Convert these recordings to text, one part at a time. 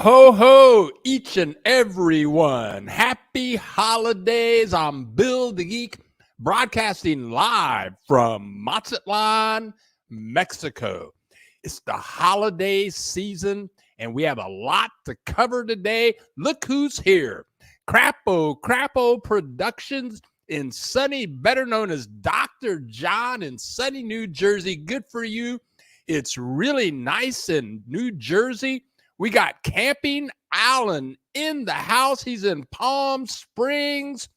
ho, ho, each and every one. Happy holidays. I'm Bill the Geek, broadcasting live from Mazatlan, Mexico. It's the holiday season, and we have a lot to cover today. Look who's here. Crapo Productions in sunny, better known as Dr. John in sunny New Jersey. Good for you. It's really nice in New Jersey. We got Camping Alan in the house. He's in Palm Springs.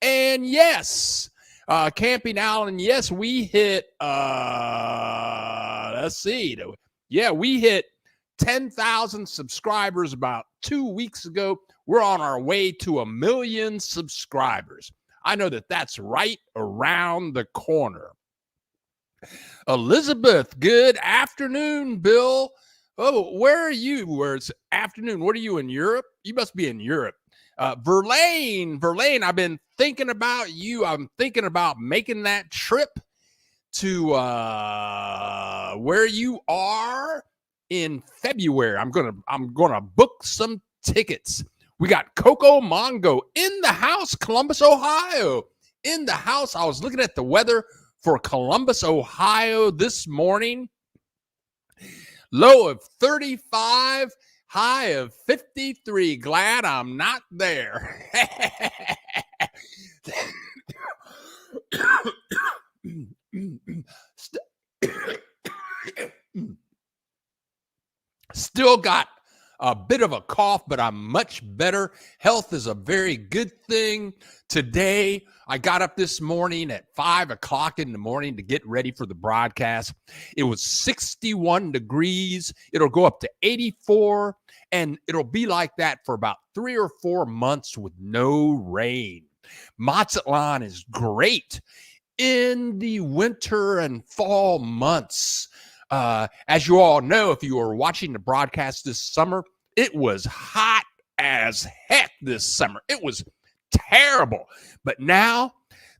And yes, Camping Alan, yes, we hit, let's see. Yeah, we hit 10,000 subscribers about 2 weeks ago. We're on our way to 1 million subscribers. I know that that's right around the corner. Elizabeth, good afternoon, Bill. Oh, where are you? Where it's afternoon. What are you in Europe? You must be in Europe. Verlaine, I've been thinking about you. I'm thinking about making that trip to where you are in February. I'm gonna book some tickets. We got Coco Mongo in the house, Columbus, Ohio. In the house. I was looking at the weather for Columbus, Ohio this morning. Low of 35, high of 53. Glad I'm not there. Still got a bit of a cough, but I'm much better. Health is a very good thing. Today, I got up this morning at 5 o'clock in the morning to get ready for the broadcast. It was 61 degrees. It'll go up to 84, and it'll be like that for about 3 or 4 months with no rain. Mazatlan is great in the winter and fall months. As you all know, if you were watching the broadcast this summer, it was hot as heck this summer. It was terrible. But now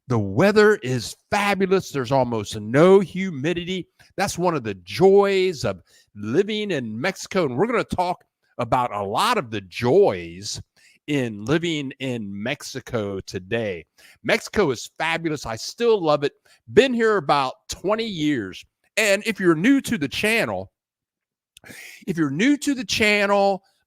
the weather is fabulous. There's almost no humidity. That's one of the joys of living in Mexico. And we're going to talk about a lot of the joys in living in Mexico today. Mexico is fabulous. I still love it. Been here about 20 years. And if you're new to the channel,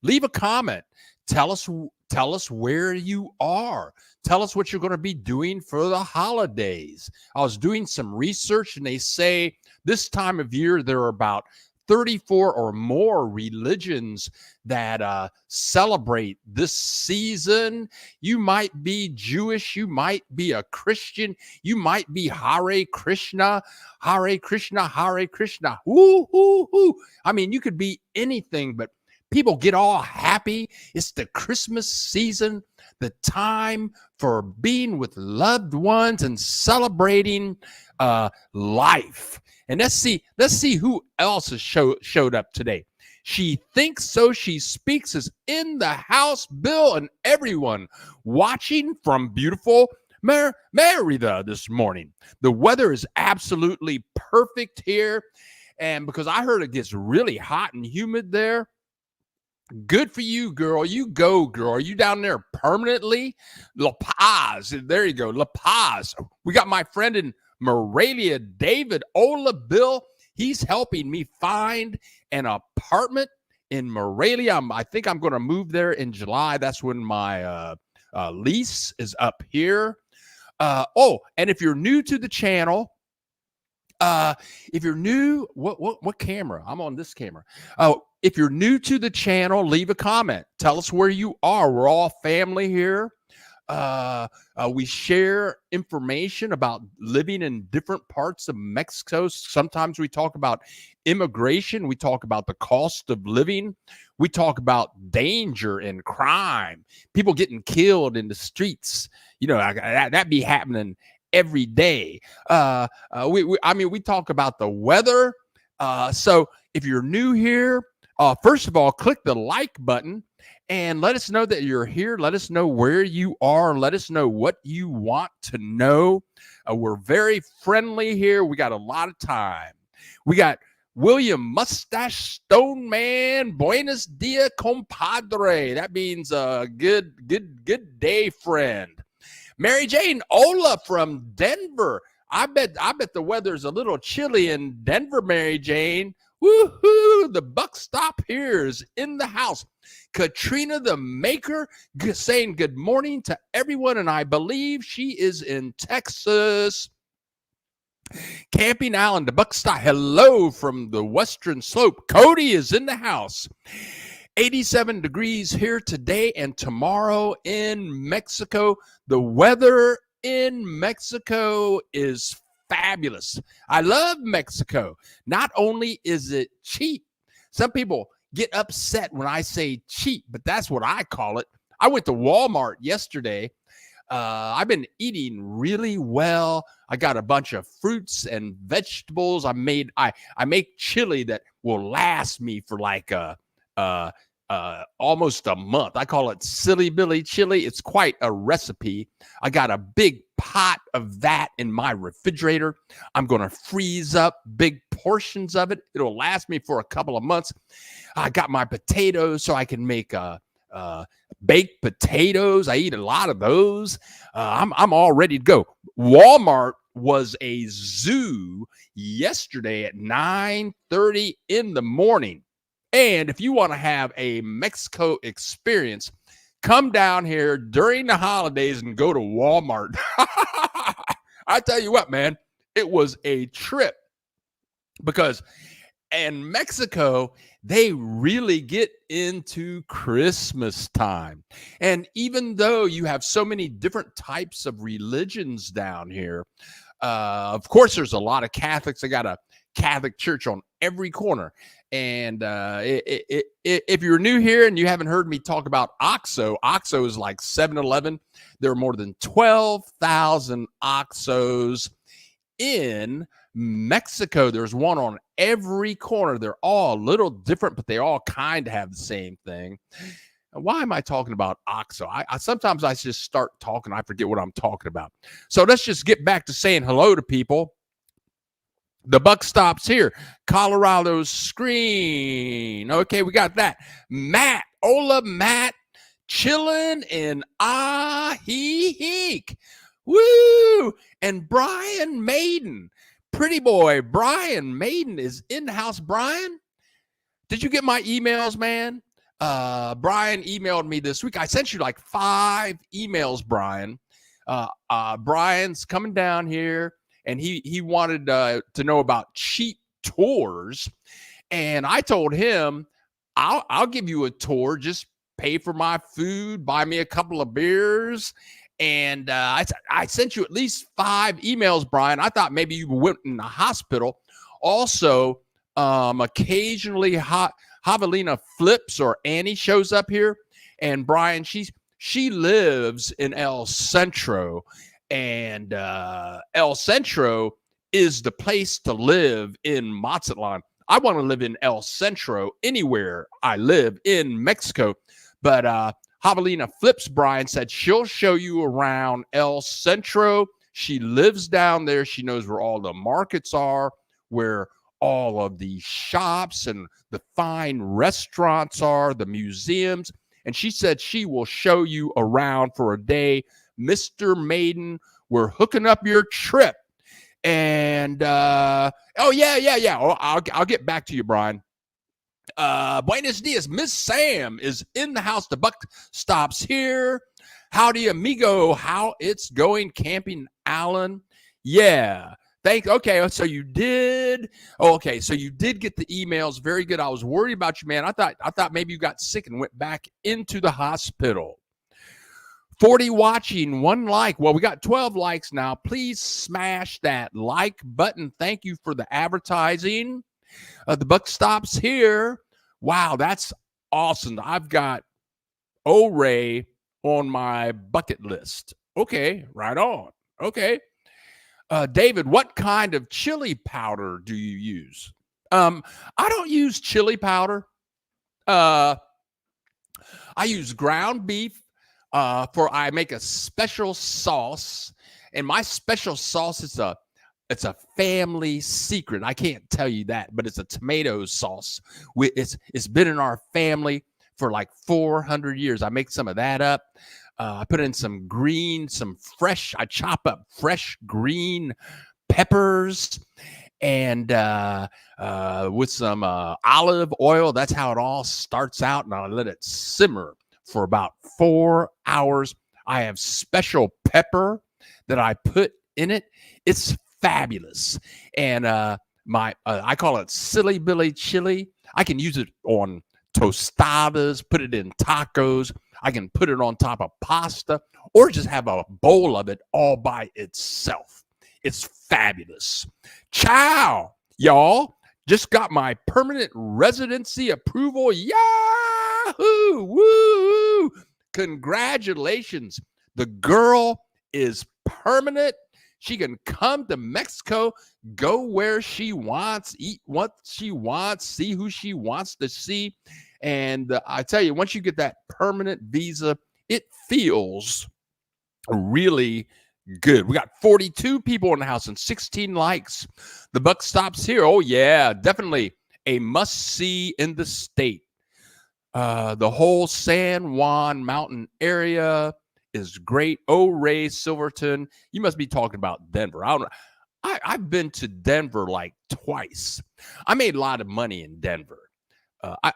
leave a comment. Tell us where you are. Tell us what you're going to be doing for the holidays. I was doing some research, and they say this time of year there are about 34 or more religions that celebrate this season. You might be Jewish, you might be a Christian, you might be Hare Krishna, Hare Krishna, Hare Krishna. Woo, woo, woo. I mean, you could be anything, but people get all happy. It's the Christmas season, the time for being with loved ones and celebrating life. And let's see who else has showed up today. She Thinks So She Speaks is in the house. Bill and everyone watching from beautiful Merida this morning. The weather is absolutely perfect here. And because I heard it gets really hot and humid there, good for you, girl. You go, girl. Are you down there permanently? La Paz. There you go. La Paz. We got my friend in Morelia, David Ola. Bill, he's helping me find an apartment in Morelia. I think I'm going to move there in July. That's when my lease is up here. And if you're new to the channel, if you're new, what camera? I'm on this camera. If you're new to the channel, leave a comment. Tell us where you are. We're all family here. We share information about living in different parts of Mexico. Sometimes we talk about immigration. We talk about the cost of living. We talk about danger and crime, people getting killed in the streets. You know, that be happening every day. We talk about the weather. So if you're new here, first of all, click the like button and let us know that you're here. Let us know where you are. Let us know what you want to know. We're very friendly here. We got a lot of time. We got William Mustache Stone Man, buenos dias, compadre. That means good day, friend. Mary Jane Ola from Denver. I bet the weather's a little chilly in Denver, Mary Jane. Woohoo! The buck stop here is in the house. Katrina the Maker saying good morning to everyone, and I believe she is in Texas. Camping Island, the buck stop. Hello from the Western Slope. Cody is in the house. 87 degrees here today and tomorrow in Mexico. The weather in Mexico is fabulous. I love Mexico. Not only is it cheap, some people get upset when I say cheap, but that's what I call it. I went to Walmart yesterday. I've been eating really well. I got a bunch of fruits and vegetables. I make chili that will last me for like almost a month. I call it Silly Billy chili. It's quite a recipe. I got a big pot of that in my refrigerator. I'm going to freeze up big portions of it. It'll last me for a couple of months. I got my potatoes so I can make baked potatoes. I eat a lot of those. I'm all ready to go. Walmart was a zoo yesterday at 9:30 in the morning. And if you want to have a Mexico experience, come down here during the holidays and go to Walmart. I tell you what, man, it was a trip because in Mexico, they really get into Christmas time. And even though you have so many different types of religions down here, of course, there's a lot of Catholics. I got a Catholic church on every corner. And if you're new here and you haven't heard me talk about OXXO, OXXO is like 7-Eleven. There are more than 12,000 OXXOs in Mexico. There's one on every corner. They're all a little different, but they all kind of have the same thing. Why am I talking about OXXO? I sometimes I just start talking. I forget what I'm talking about. So let's just get back to saying hello to people. The buck stops here. Colorado's screen. Okay, we got that. Matt. Hola, Matt. Chilling in Ajijic. Woo! And Brian Maiden. Pretty boy. Brian Maiden is in the house. Brian, did you get my emails, man? Brian emailed me this week. I sent you like 5 emails, Brian. Brian's coming down here. And he wanted to know about cheap tours. And I told him, I'll give you a tour. Just pay for my food, buy me a couple of beers. And I sent you at least 5 emails, Brian. I thought maybe you went in the hospital. Also, occasionally Javelina Flips or Annie shows up here. And Brian, she lives in El Centro. And El Centro is the place to live in Mazatlan. I want to live in El Centro anywhere I live in Mexico. But Javelina Flips, Brian said she'll show you around El Centro. She lives down there. She knows where all the markets are, where all of the shops and the fine restaurants are, the museums. And she said she will show you around for a day. Mr. Maiden, we're hooking up your trip. And yeah. Oh, I'll get back to you, Brian. Buenos dias. Miss Sam is in the house. The buck stops here. Howdy, amigo. How it's going, camping, Alan? Yeah. Okay, so you did. Okay, so you did get the emails. Very good. I was worried about you, man. I thought maybe you got sick and went back into the hospital. 40 watching, 1 like. Well, we got 12 likes now. Please smash that like button. Thank you for the advertising. The buck stops here. Wow, that's awesome. I've got O-Ray on my bucket list. Okay, right on. Okay. David, what kind of chili powder do you use? I don't use chili powder. I use ground beef. I make a special sauce, and my special sauce is It's a family secret. I can't tell you that, but it's a tomato sauce. It's been in our family for like 400 years. I make some of that up. I put in some fresh. I chop up fresh green peppers and with some olive oil. That's how it all starts out, and I let it simmer for about 4 hours. I have special pepper that I put in it. It's fabulous. And I call it Silly Billy chili. I can use it on tostadas, put it in tacos. I can put it on top of pasta or just have a bowl of it all by itself. It's fabulous. Ciao, y'all. Just got my permanent residency approval. Yahoo! Woo! Congratulations. The girl is permanent. She can come to Mexico, go where she wants, eat what she wants, see who she wants to see. And I tell you, once you get that permanent visa, it feels really good. We got 42 people in the house and 16 likes. The buck stops here. Oh, yeah, definitely a must-see in the state. The whole San Juan Mountain area is great. Oh, Ray Silverton, you must be talking about Denver. I've been to Denver like twice. I made a lot of money in Denver. I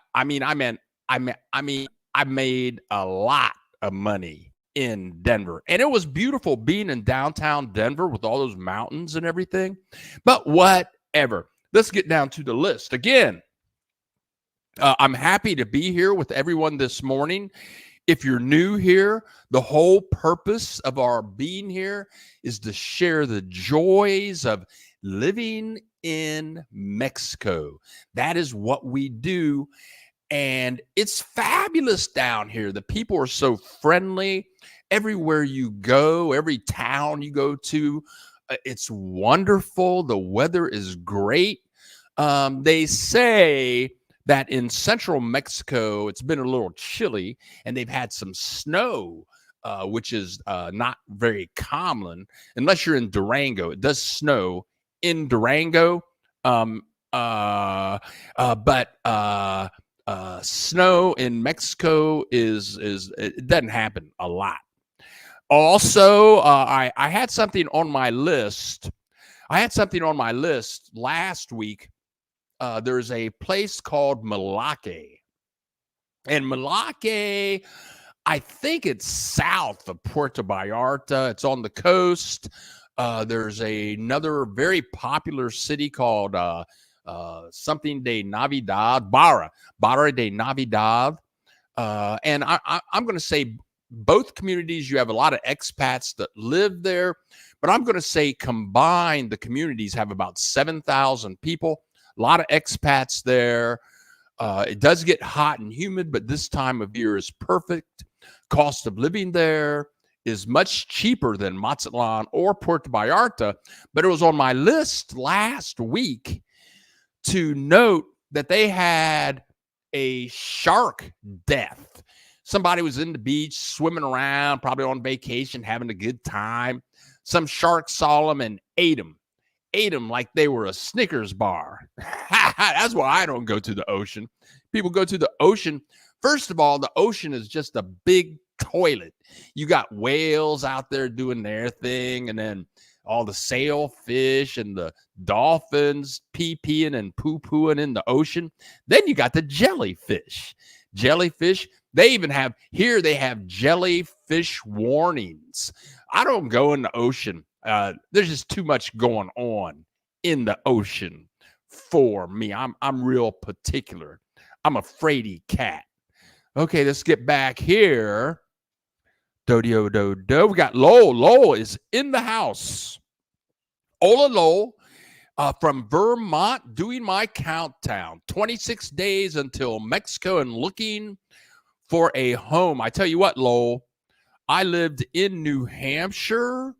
made a lot of money in Denver, and it was beautiful being in downtown Denver with all those mountains and everything. But whatever. Let's get down to the list again. I'm happy to be here with everyone this morning. If you're new here, the whole purpose of our being here is to share the joys of living in Mexico. That is what we do. And it's fabulous down here. The people are so friendly. Everywhere you go, every town you go to, it's wonderful. The weather is great. They say that in central Mexico, it's been a little chilly and they've had some snow, which is not very common unless you're in Durango. It does snow in Durango, but snow in Mexico it doesn't happen a lot. Also, I had something on my list. Last week. There's a place called Malake. And Malake, I think it's south of Puerto Vallarta. It's on the coast. There's another very popular city called something de Navidad, Barra de Navidad. And I'm going to say both communities, you have a lot of expats that live there. But I'm going to say combined, the communities have about 7,000 people. A lot of expats there. It does get hot and humid, but this time of year is perfect. Cost of living there is much cheaper than Mazatlan or Puerto Vallarta, but it was on my list last week to note that they had a shark death. Somebody was in the beach swimming around, probably on vacation, having a good time. Some shark saw them and ate them like they were a Snickers bar. That's why I don't go to the ocean. People go to the ocean. First of all, the ocean is just a big toilet. You got whales out there doing their thing, and then all the sailfish and the dolphins pee-peeing and poo-pooing in the ocean. Then you got the jellyfish. They even have jellyfish warnings. I don't go in the ocean. There's just too much going on in the ocean for me. I'm real particular. I'm a fraidy cat. Okay, let's get back here. We got Lowell. Lowell is in the house. Ola Lowell from Vermont, doing my countdown. 26 days until Mexico and looking for a home. I tell you what, Lowell, I lived in New Hampshire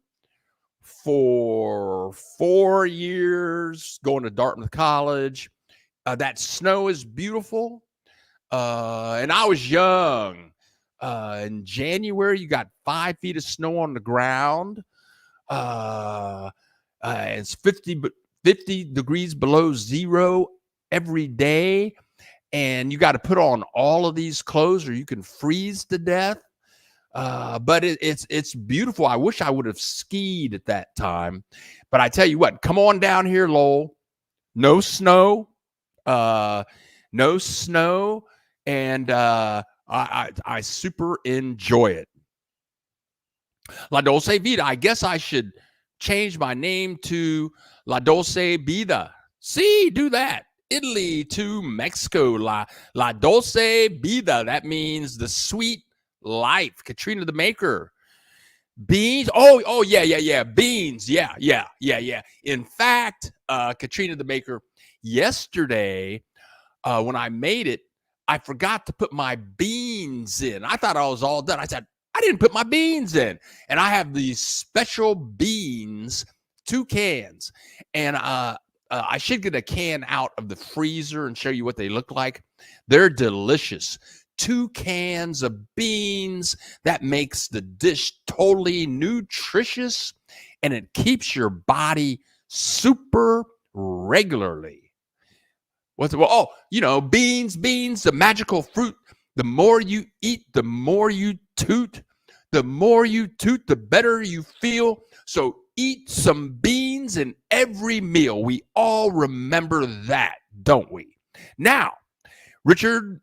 for 4 years, going to Dartmouth College. That snow is beautiful. And I was young. In January, you got 5 feet of snow on the ground. It's 50 degrees below zero every day. And you got to put on all of these clothes or you can freeze to death. But it's beautiful. I wish I would have skied at that time. But I tell you what, come on down here, Lowell. No snow. No snow. And I super enjoy it. La Dolce Vida. I guess I should change my name to La Dolce Vida. See, do that. Italy to Mexico. La Dolce Vida. That means the sweet life. Katrina the Maker. Beans. Oh, yeah. Beans. Yeah. In fact, Katrina the Maker, yesterday, when I made it, I forgot to put my beans in. I thought I was all done. I said, I didn't put my beans in. And I have these special beans, 2 cans. And I should get a can out of the freezer and show you what they look like. They're delicious. 2 cans of beans. That makes the dish totally nutritious. And it keeps your body super regularly. Beans, the magical fruit. The more you eat, the more you toot. The more you toot, the better you feel. So eat some beans in every meal. We all remember that, don't we? Now, Richard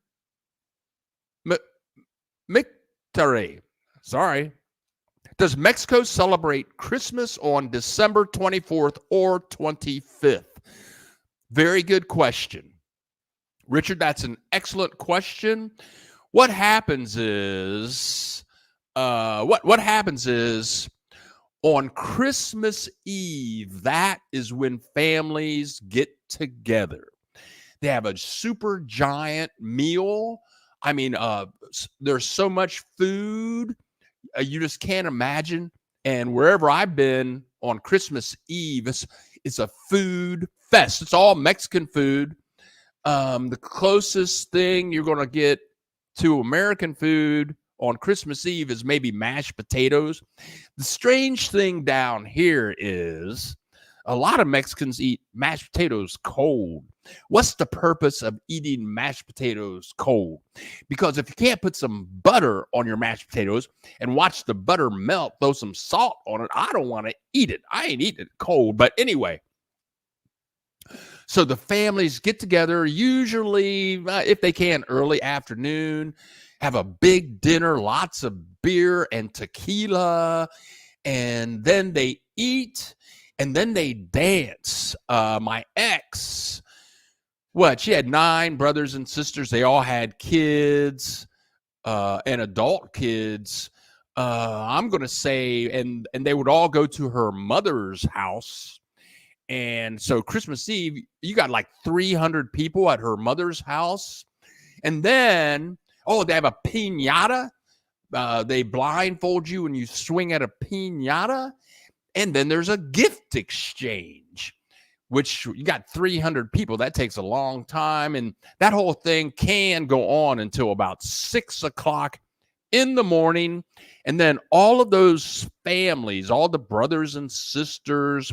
McTerry, sorry. Does Mexico celebrate Christmas on December 24th or 25th? Very good question. Richard, that's an excellent question. What happens is, what happens is on Christmas Eve, that is when families get together. They have a super giant meal. I mean, there's so much food, you just can't imagine. And wherever I've been on Christmas Eve, it's a food fest. It's all Mexican food. The closest thing you're going to get to American food on Christmas Eve is maybe mashed potatoes. The strange thing down here is a lot of Mexicans eat mashed potatoes cold. What's the purpose of eating mashed potatoes cold? Because if you can't put some butter on your mashed potatoes and watch the butter melt, throw some salt on it, I don't want to eat it. I ain't eating it cold. But anyway, so the families get together, usually, if they can, early afternoon, have a big dinner, lots of beer and tequila, and then they eat, and then they dance. My ex, she had 9 brothers and sisters. They all had kids and adult kids. I'm going to say, and they would all go to her mother's house. And so Christmas Eve, you got like 300 people at her mother's house. And then, they have a piñata. They blindfold you and you swing at a piñata. And then there's a gift exchange, which you got 300 people. That takes a long time. And that whole thing can go on until about 6 o'clock in the morning. And then all of those families, all the brothers and sisters,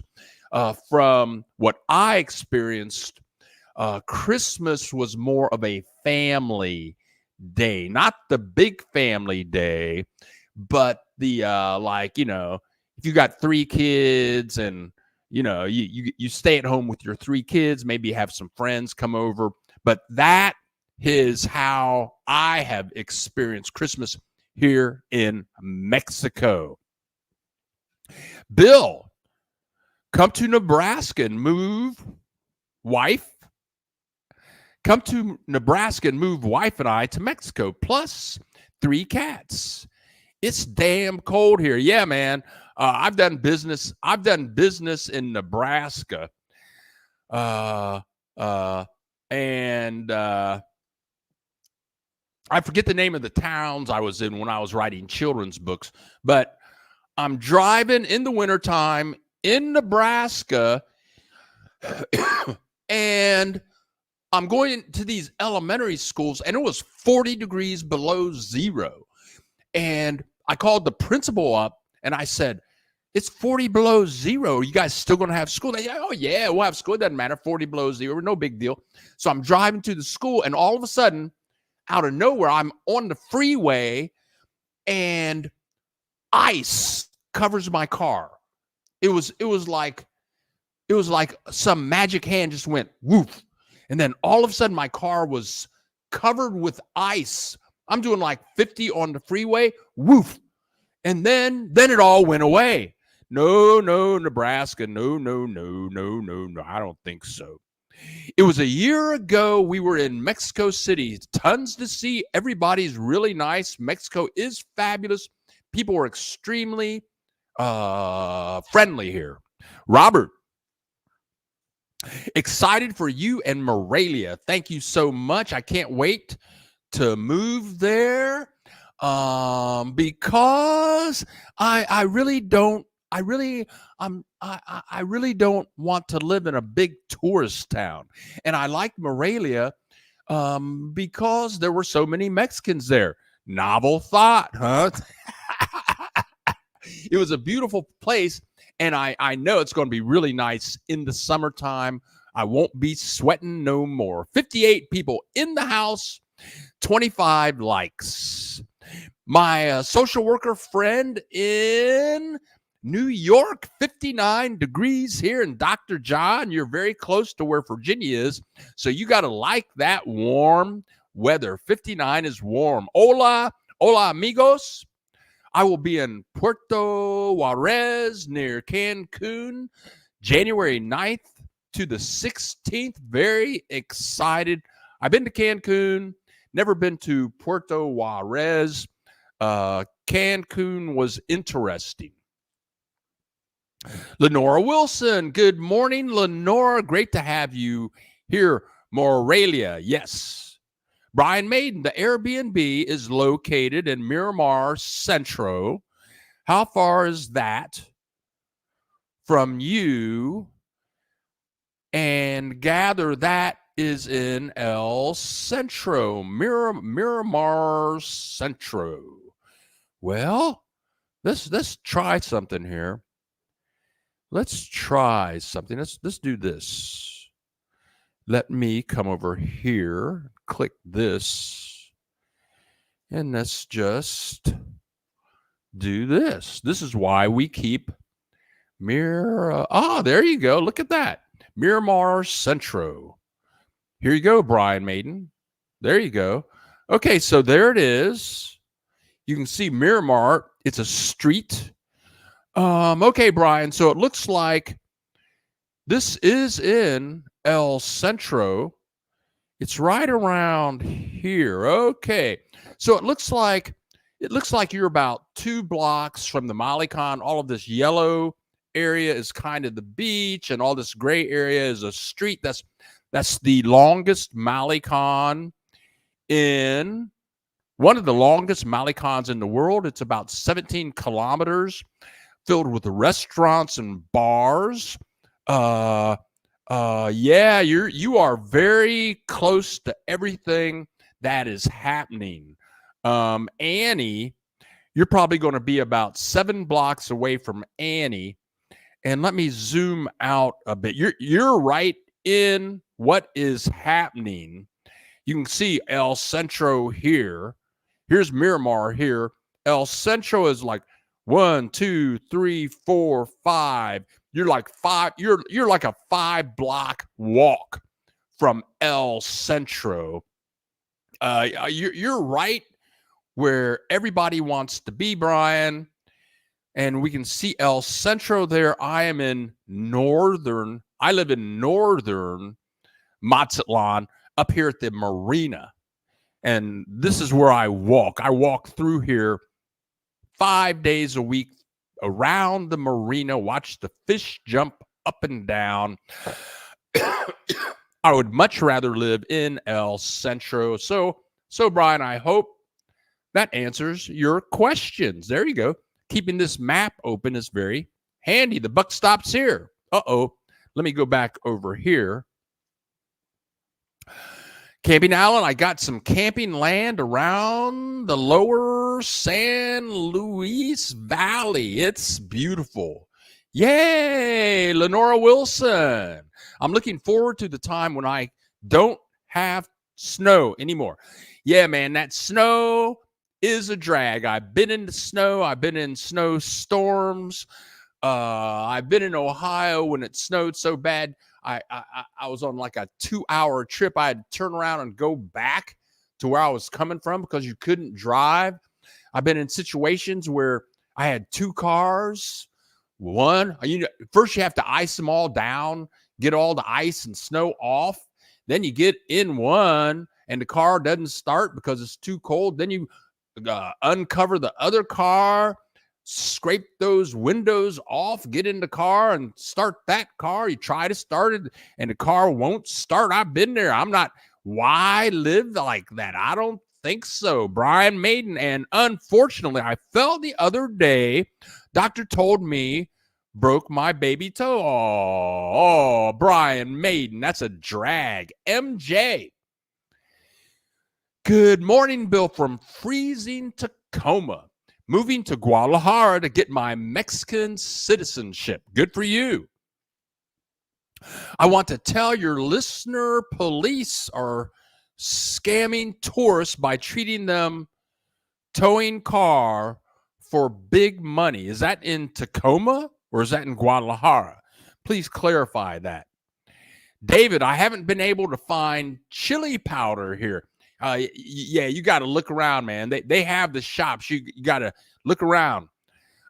from what I experienced, Christmas was more of a family day, not the big family day, but the if you got 3 kids and you stay at home with your 3 kids, maybe have some friends come over, but that is how I have experienced Christmas here in Mexico. Bill, come to Nebraska and move, wife. Come to Nebraska and move wife and I to Mexico, plus 3 cats. It's damn cold here. Yeah, man. I've done business in Nebraska. And I forget the name of the towns I was in when I was writing children's books, but I'm driving in the wintertime in Nebraska, and I'm going to these elementary schools, and it was 40 degrees below zero. And I called the principal up, and I said, It's 40 below zero. You guys still going to have school? They, oh, yeah, we'll have school. It doesn't matter. 40 below zero. No big deal. So I'm driving to the school, and all of a sudden, out of nowhere, I'm on the freeway, and ice covers my car. It was like some magic hand just went woof. And then all of a sudden, my car was covered with ice. I'm doing like 50 on the freeway, woof. And then it all went away. No, Nebraska. No. I don't think so. It was a year ago. We were in Mexico City. Tons to see. Everybody's really nice. Mexico is fabulous. People are extremely friendly here. Robert, excited for you and Morelia. Thank you so much. I can't wait to move there. Because I really don't want to live in a big tourist town. And I like Morelia because there were so many Mexicans there. Novel thought, huh? It was a beautiful place, and I know it's going to be really nice in the summertime. I won't be sweating no more. 58 people in the house, 25 likes. My social worker friend in New York, 59 degrees here. And Dr. John, you're very close to where Virginia is. So you got to like that warm weather. 59 is warm. Hola, amigos. I will be in Puerto Juarez near Cancun, January 9th to the 16th. Very excited. I've been to Cancun, never been to Puerto Juarez. Cancun was interesting. Lenora Wilson, good morning, Lenora. Great to have you here. Morelia, yes. Brian Maiden, the Airbnb is located in Miramar Centro. How far is that from you? And gather that is in El Centro, Miramar Centro. Well, let's try something here. Let's try something. Let's do this. Let me come over here, click this, and let's just do this. This is why we keep there you go. Look at that. Miramar Centro. Here you go, Brian Maiden. There you go. Okay, so there it is. You can see Miramar. It's a street. Okay, Brian. So it looks like this is in El Centro. It's right around here. Okay. So it looks like you're about 2 blocks from the Malecon. All of this yellow area is kind of the beach, and all this gray area is a street. That's the longest Malecon one of the longest Malecons in the world. It's about 17 kilometers, filled with restaurants and bars. Yeah, you are very close to everything that is happening. Annie, you're probably going to be about 7 blocks away from Annie. And let me zoom out a bit. You're right in what is happening. You can see El Centro here. Here's Miramar here. El Centro is like 1, 2, 3, 4, 5. You're like 5. You're like a 5-block walk from El Centro. You're right where everybody wants to be, Brian. And we can see El Centro there. I live in northern Mazatlan, up here at the marina. And this is where I walk. I walk through here 5 days a week around the marina, watch the fish jump up and down. I would much rather live in El Centro. So Brian, I hope that answers your questions. There you go. Keeping this map open is very handy. The buck stops here. Uh-oh. Let me go back over here. Camping Island, I got some camping land around the lower Upper San Luis Valley. It's beautiful. Yay, Lenora Wilson. I'm looking forward to the time when I don't have snow anymore. Yeah, man, that snow is a drag. I've been in the snow. I've been in snowstorms. I've been in Ohio when it snowed so bad. I was on like a 2-hour trip. I had to turn around and go back to where I was coming from because you couldn't drive. I've been in situations where I had 2 cars. One, first you have to ice them all down, get all the ice and snow off. Then you get in one and the car doesn't start because it's too cold. Then you uncover the other car, scrape those windows off, get in the car and start that car. You try to start it and the car won't start. I've been there. I'm not, why live like that? I don't think so. Brian Maiden. And unfortunately, I fell the other day. Doctor told me broke my baby toe. Oh, Brian Maiden. That's a drag. MJ. Good morning, Bill, from freezing Tacoma. Moving to Guadalajara to get my Mexican citizenship. Good for you. I want to tell your listener police are scamming tourists by treating them towing car for big money. Is that in Tacoma or is that in Guadalajara? Please clarify that. David, I haven't been able to find chili powder here. Yeah, you got to look around, man. They have the shops. You got to look around.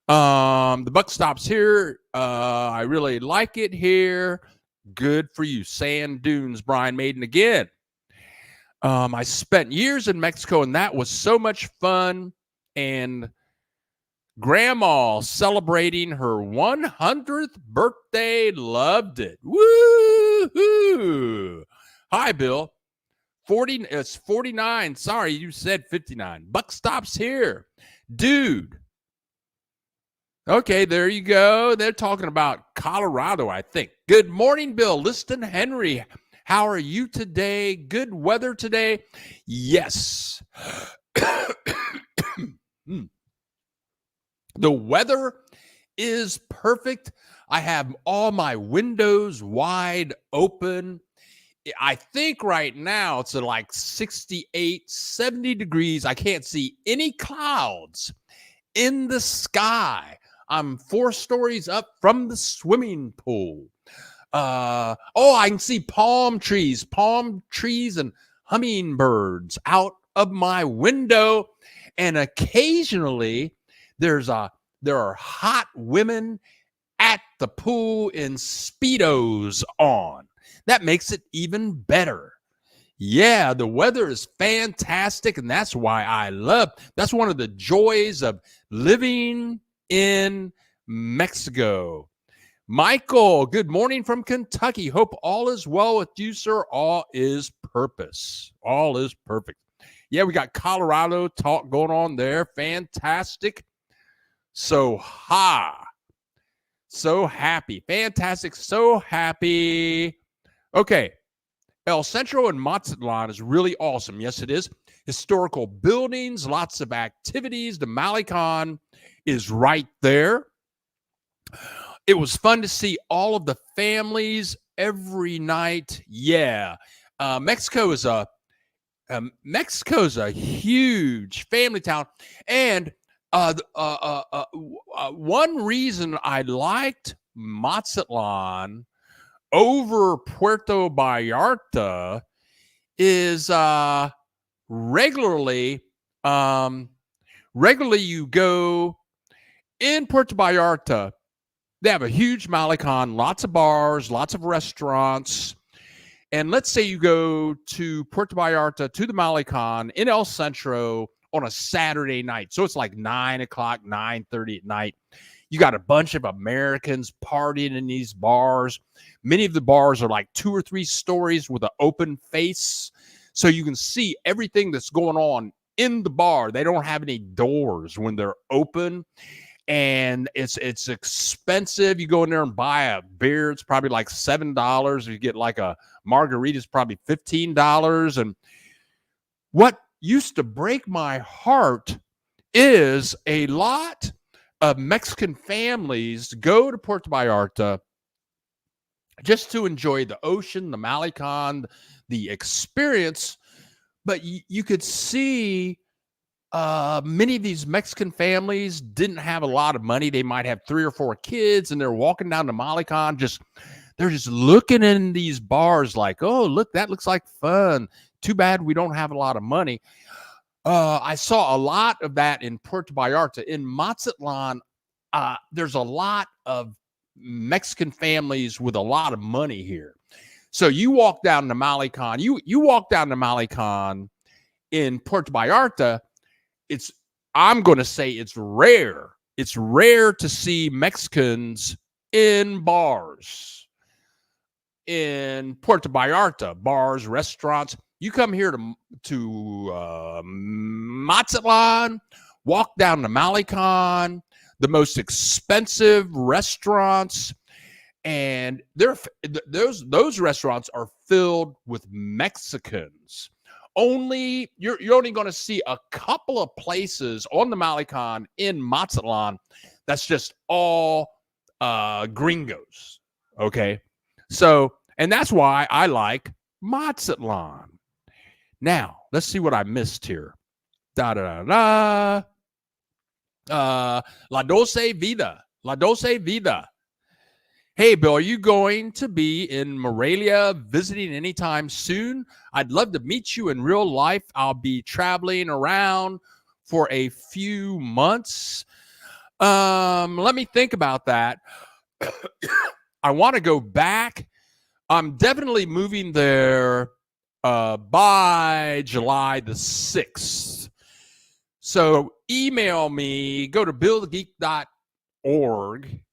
The buck stops here. I really like it here. Good for you. Sand dunes, Brian Maiden again. I spent years in Mexico, and that was so much fun. And Grandma celebrating her 100th birthday. Loved it. Woo-hoo. Hi, Bill. 40, it's 49. Sorry, you said 59. Buck stops here. Dude. Okay, there you go. They're talking about Colorado, I think. Good morning, Bill. Liston Henry. How are you today? Good weather today? Yes. The weather is perfect. I have all my windows wide open. I think right now it's at like 68, 70 degrees. I can't see any clouds in the sky. I'm 4 stories up from the swimming pool. I can see palm trees and hummingbirds out of my window. And occasionally there are hot women at the pool in Speedos on. That makes it even better. Yeah, the weather is fantastic, and that's why that's one of the joys of living in Mexico. Michael, good morning from Kentucky. Hope all is well with you, sir. All is purpose. All is perfect. Yeah, we got Colorado talk going on there. Fantastic. So happy. Fantastic. So happy. Okay. El Centro in Mazatlan is really awesome. Yes, it is. Historical buildings, lots of activities. The Malecon is right there. It was fun to see all of the families every night. Yeah. Mexico's a huge family town. And one reason I liked Mazatlan over Puerto Vallarta is regularly you go in Puerto Vallarta. They have a huge Malecon, lots of bars, lots of restaurants. And let's say you go to Puerto Vallarta to the Malecon in El Centro on a Saturday night. So it's like 9 o'clock, 9:30 at night. You got a bunch of Americans partying in these bars. Many of the bars are like 2 or 3 stories with an open face. So you can see everything that's going on in the bar. They don't have any doors when they're open. And it's expensive. You go in there and buy a beer. It's probably like $7. You get like a margarita, it's probably $15. And what used to break my heart is a lot of Mexican families go to Puerto Vallarta just to enjoy the ocean, the Malecon, the experience. But you could see many of these Mexican families didn't have a lot of money. They might have 3 or 4 kids, and they're walking down the Malecon. They're just looking in these bars like, oh, look, that looks like fun. Too bad we don't have a lot of money. I saw a lot of that in Puerto Vallarta. In Mazatlan, there's a lot of Mexican families with a lot of money here. So you walk down the Malecon, you walk down the Malecon in Puerto Vallarta, I'm going to say it's rare. It's rare to see Mexicans in bars in Puerto Vallarta, bars, restaurants. You come here to Mazatlan, walk down the Malecon, the most expensive restaurants, and those restaurants are filled with Mexicans. You're only going to see a couple of places on the Malecon in Mazatlan that's just all gringos. Okay, so and that's why I like Mazatlan. Now let's see what I missed here. Da da da da. La Dulce Vida. La Dulce Vida. Hey, Bill, are you going to be in Morelia visiting anytime soon? I'd love to meet you in real life. I'll be traveling around for a few months. Let me think about that. I want to go back. I'm definitely moving there by July the 6th. So email me, go to billthegeek.org,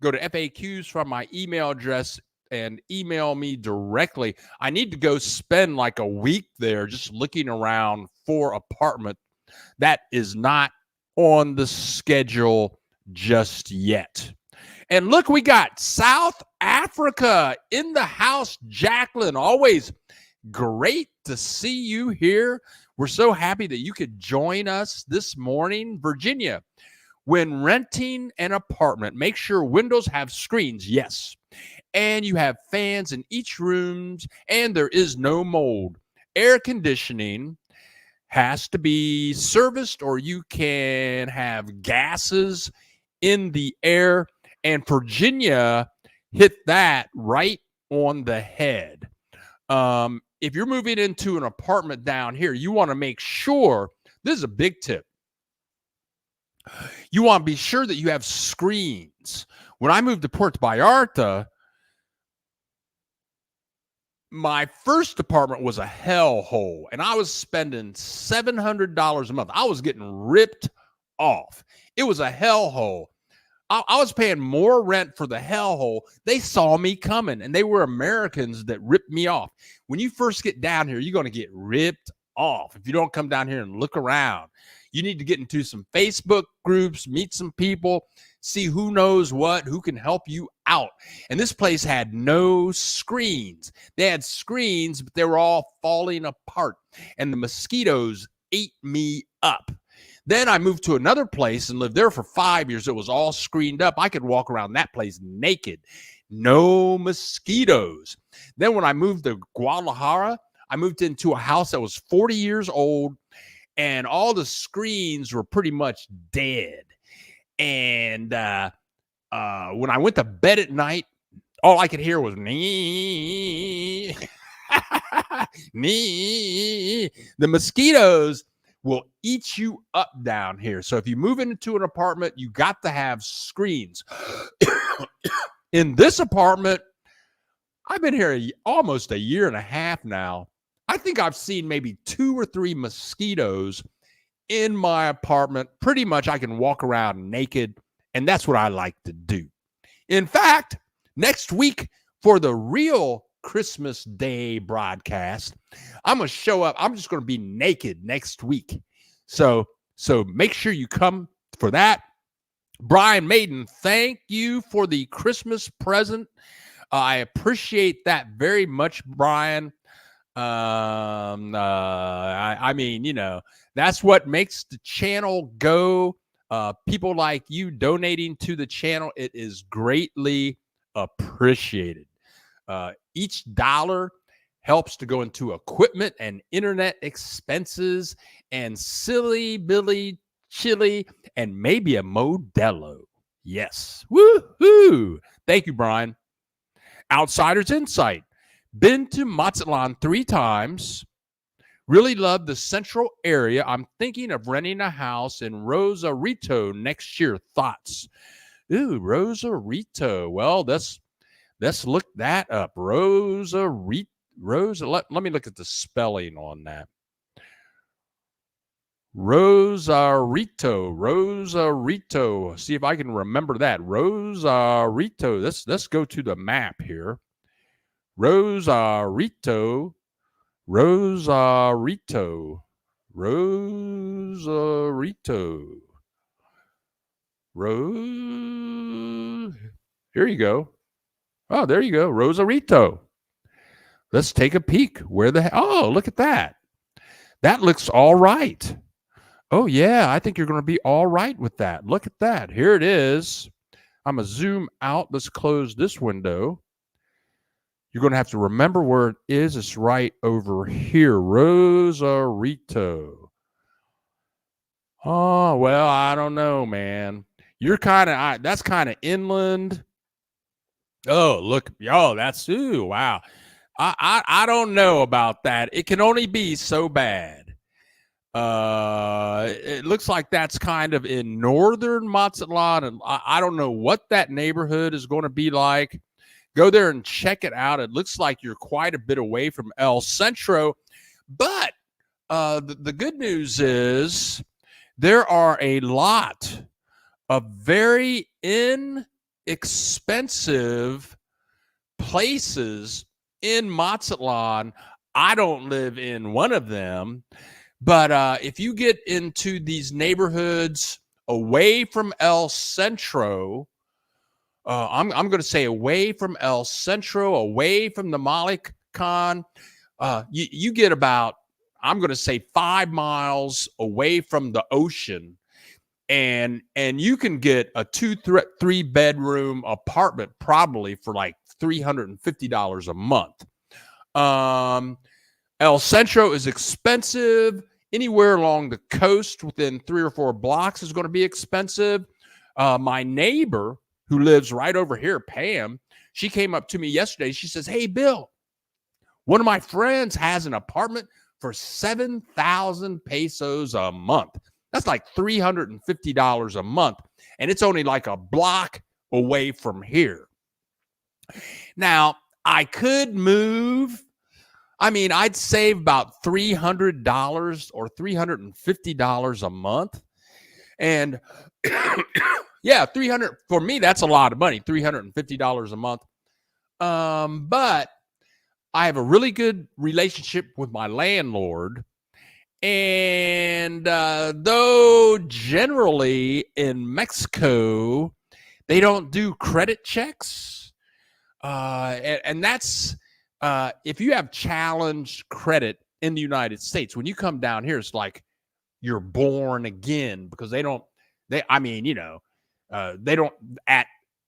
go to FAQs from my email address and email me directly. I need to go spend like a week there just looking around for apartment. That is not on the schedule just yet. And look, we got South Africa in the house. Jacqueline, always great to see you here. We're so happy that you could join us this morning. Virginia, when renting an apartment, make sure windows have screens, yes, and you have fans in each room, and there is no mold. Air conditioning has to be serviced, or you can have gases in the air. And Virginia hit that right on the head. If you're moving into an apartment down here, you want to make sure, this is a big tip, you want to be sure that you have screens. When I moved to Puerto Vallarta, my first apartment was a hellhole, and I was spending $700 a month. I was getting ripped off. It was a hellhole. I was paying more rent for the hellhole. They saw me coming, and they were Americans that ripped me off. When you first get down here, you're going to get ripped off if you don't come down here and look around. You need to get into some Facebook groups, meet some people, see who knows what, who can help you out. And this place had no screens. They had screens, but they were all falling apart, and the mosquitoes ate me up. Then I moved to another place and lived there for 5 years. It was all screened up. I could walk around that place naked. No mosquitoes. Then when I moved to Guadalajara, I moved into a house that was 40 years old, and all the screens were pretty much dead. And when I went to bed at night, all I could hear was nee. Nee. The mosquitoes will eat you up down here. So if you move into an apartment, you got to have screens. In this apartment, I've been here almost a year and a half now. I think I've seen maybe 2 or 3 mosquitoes in my apartment. Pretty much I can walk around naked, and that's what I like to do. In fact, next week for the real Christmas Day broadcast, I'm going to show up. I'm just going to be naked next week. So make sure you come for that. Brian Maiden, thank you for the Christmas present. I appreciate that very much, Brian. I mean, you know, that's what makes the channel go. People like you donating to the channel, it is greatly appreciated. Each dollar helps to go into equipment and internet expenses and silly Billy chili and maybe a Modelo. Yes. Woohoo. Thank you, Brian. Outsider's Insight. Been to Mazatlan 3 times. Really love the central area. I'm thinking of renting a house in Rosarito next year. Thoughts? Ooh, Rosarito. Well, let's look that up. Rosarito. Let me look at the spelling on that. Rosarito. See if I can remember that. Rosarito. Let's go to the map here. Rosarito. Rosarito. Here you go. Oh, there you go. Rosarito. Let's take a peek. Where the hell? Oh, look at that. That looks all right. Oh, yeah. I think you're going to be all right with that. Look at that. Here it is. I'm going to zoom out. Let's close this window. You're going to have to remember where it is. It's right over here. Rosarito. Oh, well, I don't know, man. You're that's kind of inland. Oh, look. Oh, ooh, wow. I don't know about that. It can only be so bad. It looks like that's kind of in northern Mazatlan, and I don't know what that neighborhood is going to be like. Go there and check it out. It looks like you're quite a bit away from El Centro, but the good news is there are a lot of very inexpensive places in Mazatlan. I don't live in one of them, but if you get into these neighborhoods away from El Centro, I'm going to say away from El Centro, away from the Malecon, you get about, I'm going to say 5 miles away from the ocean, and you can get a 2-3 bedroom apartment probably for like $350 a month. El Centro is expensive. Anywhere along the coast within 3 or 4 blocks is going to be expensive. My neighbor who lives right over here, Pam, she came up to me yesterday. She says, "Hey, Bill, one of my friends has an apartment for 7,000 pesos a month. That's like $350 a month. And it's only like a block away from here." Now, I could move. I mean, I'd save about $300 or $350 a month. And yeah, 300 for me, that's a lot of money, $350 a month. But I have a really good relationship with my landlord. And though generally in Mexico, they don't do credit checks. And that's if you have challenged credit in the United States, when you come down here, it's like you're born again, because they don't,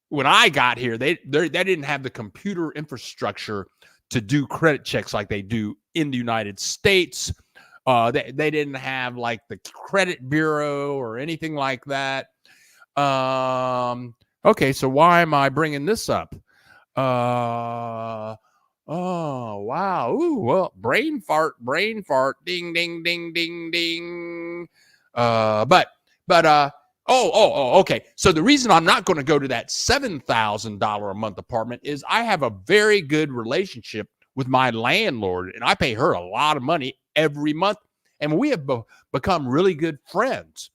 when I got here, they didn't have the computer infrastructure to do credit checks like they do in the United States. They didn't have like the credit bureau or anything like that. Okay, so why am I bringing this up? Oh, wow. Ooh, well, brain fart, ding, ding, ding, ding, ding. Okay. So the reason I'm not going to go to that $7,000 a month apartment is I have a very good relationship with my landlord, and I pay her a lot of money every month, and we have become really good friends.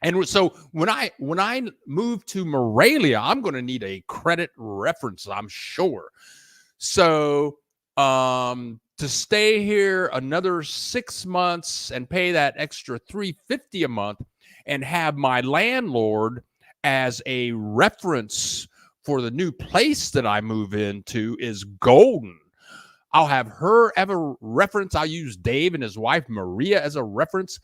And so when I move to Morelia, I'm going to need a credit reference, I'm sure. So to stay here another 6 months and pay that extra $350 a month and have my landlord as a reference for the new place that I move into is golden. I'll have her as a reference. I'll use Dave and his wife Maria as a reference.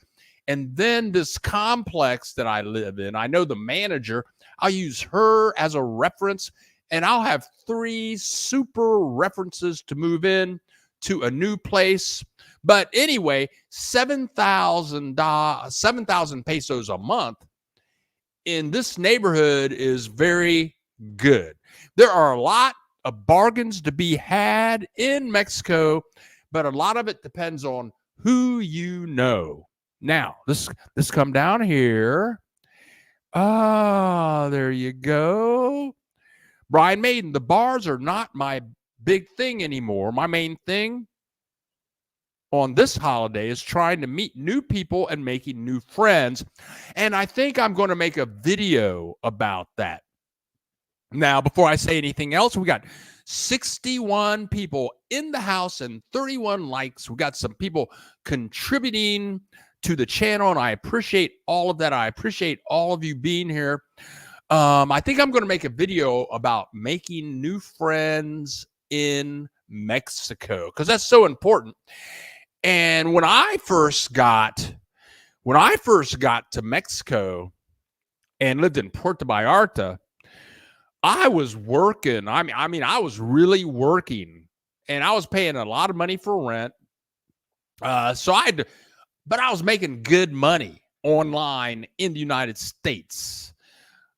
And then this complex that I live in, I know the manager, I'll use her as a reference, and I'll have 3 super references to move in to a new place. But anyway, 7,000 pesos a month in this neighborhood is very good. There are a lot of bargains to be had in Mexico, but a lot of it depends on who you know. Now, let's come down here. Ah, there you go. Brian Maiden, the bars are not my big thing anymore. My main thing on this holiday is trying to meet new people and making new friends. And I think I'm going to make a video about that. Now, before I say anything else, we got 61 people in the house and 31 likes. We got some people contributing to the channel, and I appreciate all of that. I appreciate all of you being here. I think I'm going to make a video about making new friends in Mexico because that's so important. And when I first got to Mexico and lived in Puerto Vallarta, I was working. I mean, I was really working, and I was paying a lot of money for rent. But I was making good money online in the United States.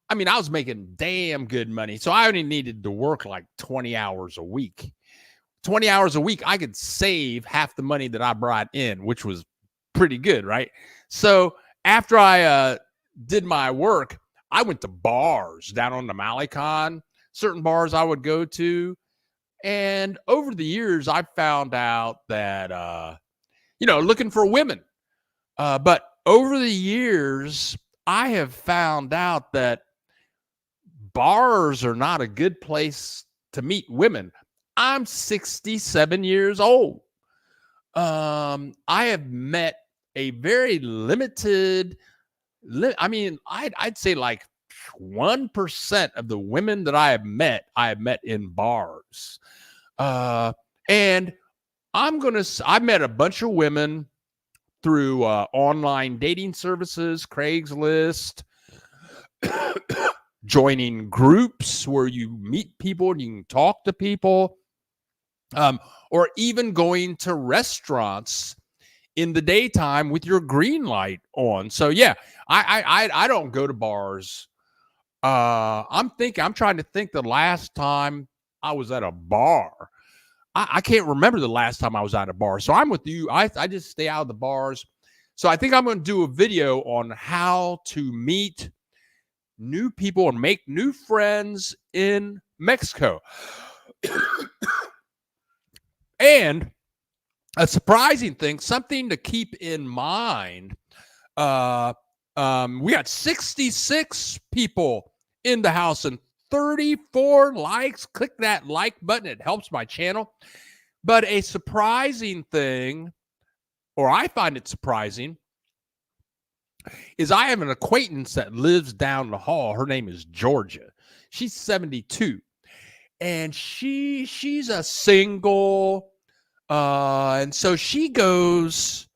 I mean, I was making damn good money. So I only needed to work like 20 hours a week. 20 hours a week, I could save half the money that I brought in, which was pretty good, right? So after I did my work, I went to bars down on the Malecon, certain bars I would go to. And over the years, I found out that, looking for women. But over the years, I have found out that bars are not a good place to meet women. I'm 67 years old. I have met a very limited, I'd say like 1% of the women that I have met in bars. And I met a bunch of women through online dating services, Craigslist, joining groups where you meet people and you can talk to people, or even going to restaurants in the daytime with your green light on. So yeah, I don't go to bars. I'm trying to think the last time I was at a bar. I can't remember the last time I was at a bar. So I'm with you. I just stay out of the bars. So I think I'm going to do a video on how to meet new people and make new friends in Mexico. And a surprising thing, something to keep in mind. We got 66 people in the house and 34 likes. Click that like button. It helps my channel. But a surprising thing, or I find it surprising, is I have an acquaintance that lives down the hall. Her name is Georgia. She's 72. And she's a single. And so she goes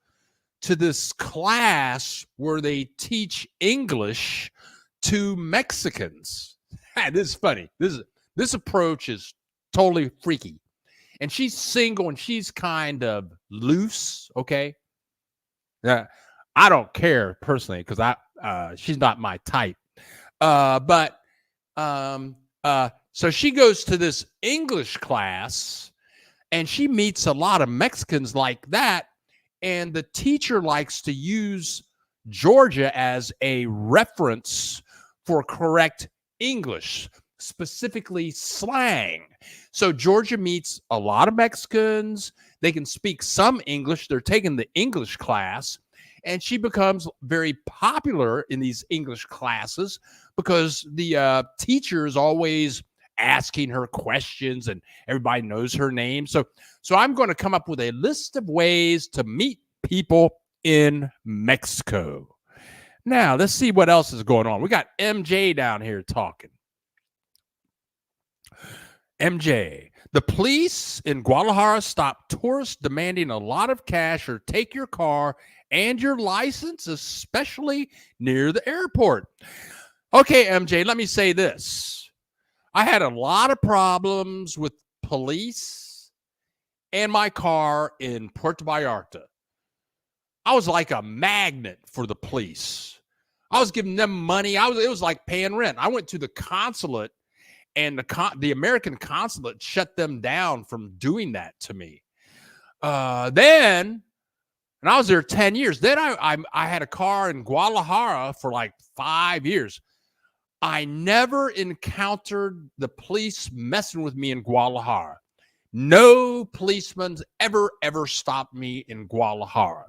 to this class where they teach English to Mexicans. This is funny. This approach is totally freaky. And she's single and she's kind of loose, okay? I don't care personally because she's not my type. So she goes to this English class and she meets a lot of Mexicans like that. And the teacher likes to use Georgia as a reference for correct English, specifically slang. So Georgia meets a lot of Mexicans. They can speak some English. They're taking the English class. And she becomes very popular in these English classes because the teacher is always asking her questions and everybody knows her name. So I'm going to come up with a list of ways to meet people in Mexico. Now, let's see what else is going on. We got MJ down here talking. MJ, the police in Guadalajara stop tourists demanding a lot of cash or take your car and your license, especially near the airport. Okay, MJ, let me say this. I had a lot of problems with police and my car in Puerto Vallarta. I was like a magnet for the police. I was giving them money. It was like paying rent. I went to the consulate, and the American consulate shut them down from doing that to me. Then, and I was there 10 years. Then I had a car in Guadalajara for like 5 years. I never encountered the police messing with me in Guadalajara. No policeman ever stopped me in Guadalajara.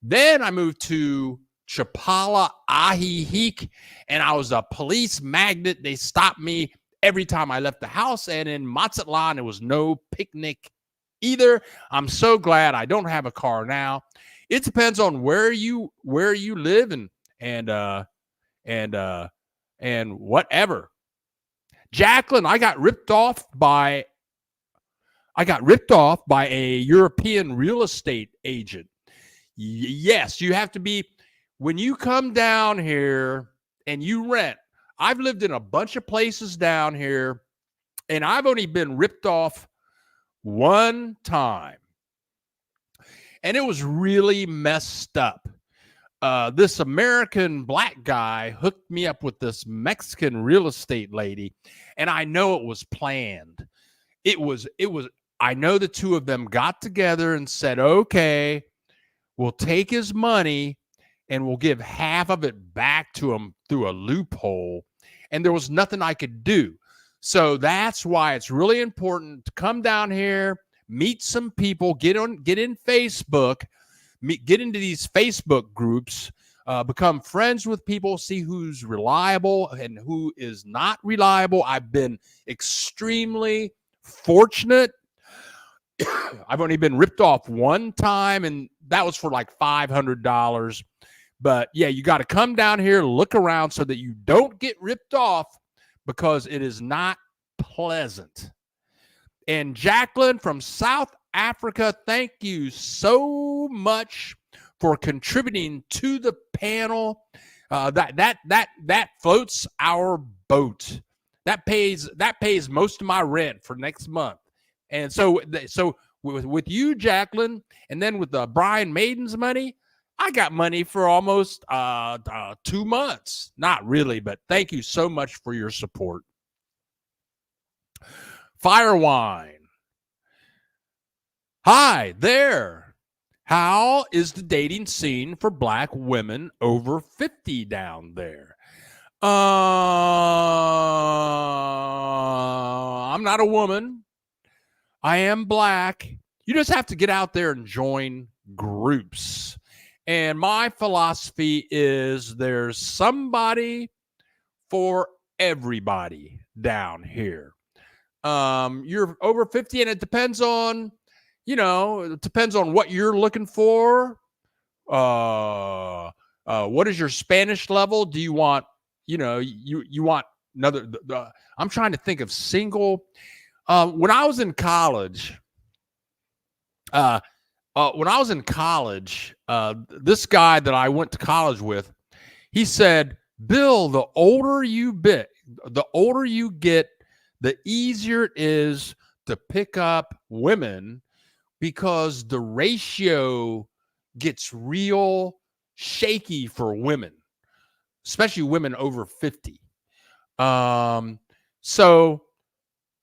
Then I moved to Chapala, Ajijic, and I was a police magnet. They stopped me every time I left the house. And in Mazatlan, it was no picnic either. I'm so glad I don't have a car now. It depends on where you live and whatever. Jacqueline, I got ripped off by a European real estate agent. Yes, you have to be, when you come down here and you rent. I've lived in a bunch of places down here, and I've only been ripped off one time. And it was really messed up. This American black guy hooked me up with this Mexican real estate lady, and I know it was planned. I know the two of them got together and said, okay, we'll take his money and we'll give half of it back to him through a loophole. And there was nothing I could do. So that's why it's really important to come down here, meet some people, get in Facebook, get into these Facebook groups, become friends with people, see who's reliable and who is not reliable. I've been extremely fortunate. I've only been ripped off one time, and that was for like $500. But yeah, you got to come down here, look around so that you don't get ripped off, because it is not pleasant. And Jacqueline from South Africa, thank you so much for contributing to the panel. That floats our boat. That pays most of my rent for next month. And so with you, Jacqueline, and then with Brian Maiden's money, I got money for almost 2 months. Not really, but thank you so much for your support. Firewine. Hi there. How is the dating scene for black women over 50 down there? I'm not a woman. I am black. You just have to get out there and join groups. And my philosophy is there's somebody for everybody down here. You're over 50, and it depends on, what you're looking for. What is your Spanish level? Do you want, you want another, I'm trying to think of single. When I was in college, this guy that I went to college with, he said, Bill, the older you get, the easier it is to pick up women, because the ratio gets real shaky for women, especially women over 50. So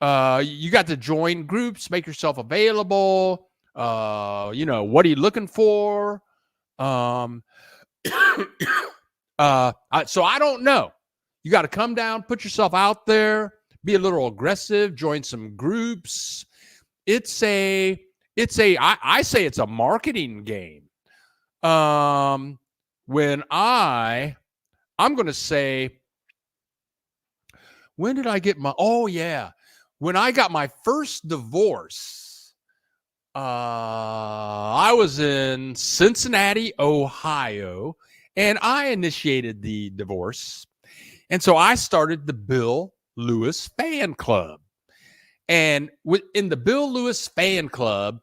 you got to join groups, make yourself available. What are you looking for? So I don't know. You got to come down, put yourself out there, be a little aggressive, join some groups. I say it's a marketing game. I'm going to say, when did I get when I got my first divorce, I was in Cincinnati, Ohio, and I initiated the divorce. And so I started the Bill Lewis fan club. And in the Bill Lewis fan club,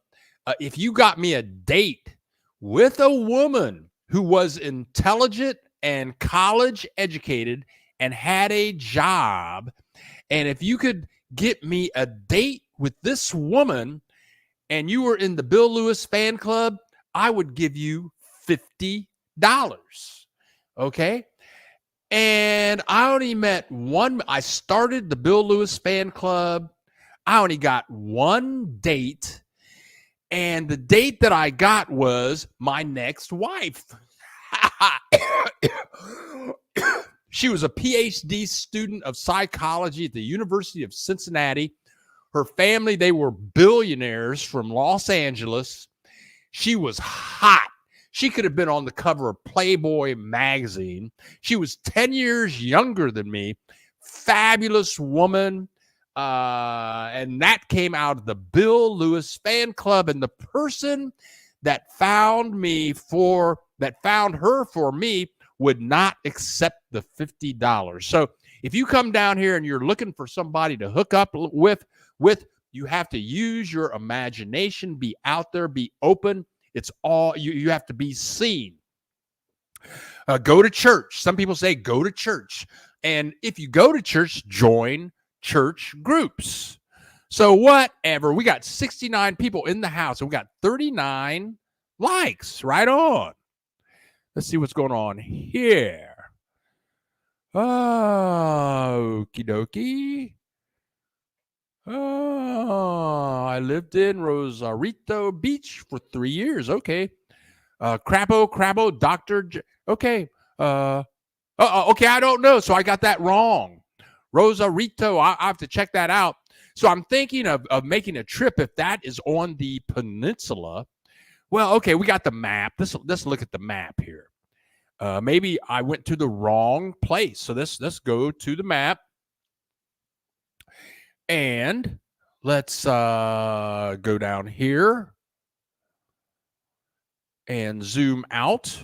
if you got me a date with a woman who was intelligent and college educated and had a job. And if you could get me a date with this woman and you were in the Bill Lewis fan club, I would give you $50. Okay. And I only met one. I started the Bill Lewis fan club. I only got one date. And the date that I got was my next wife. She was a PhD student of psychology at the University of Cincinnati. Her family, they were billionaires from Los Angeles. She was hot. She could have been on the cover of Playboy magazine. She was 10 years younger than me. Fabulous woman. And that came out of the Bill Lewis fan club. And the person that found her for me would not accept the $50. So if you come down here and you're looking for somebody to hook up with, you have to use your imagination, be out there, be open. It's all you have to be seen. Go to church. Some people say go to church. And if you go to church, join church groups. So whatever. We got 69 people in the house and we got 39 likes. Right on. Let's see what's going on here. Okie dokie. Oh, I lived in Rosarito Beach for 3 years. Okay. Crabbo, Dr. Okay. Okay, I don't know. So I got that wrong. Rosarito, I have to check that out. So I'm thinking of making a trip if that is on the peninsula. Well, okay, we got the map. Let's look at the map here. Maybe I went to the wrong place. So let's go to the map. And let's go down here and zoom out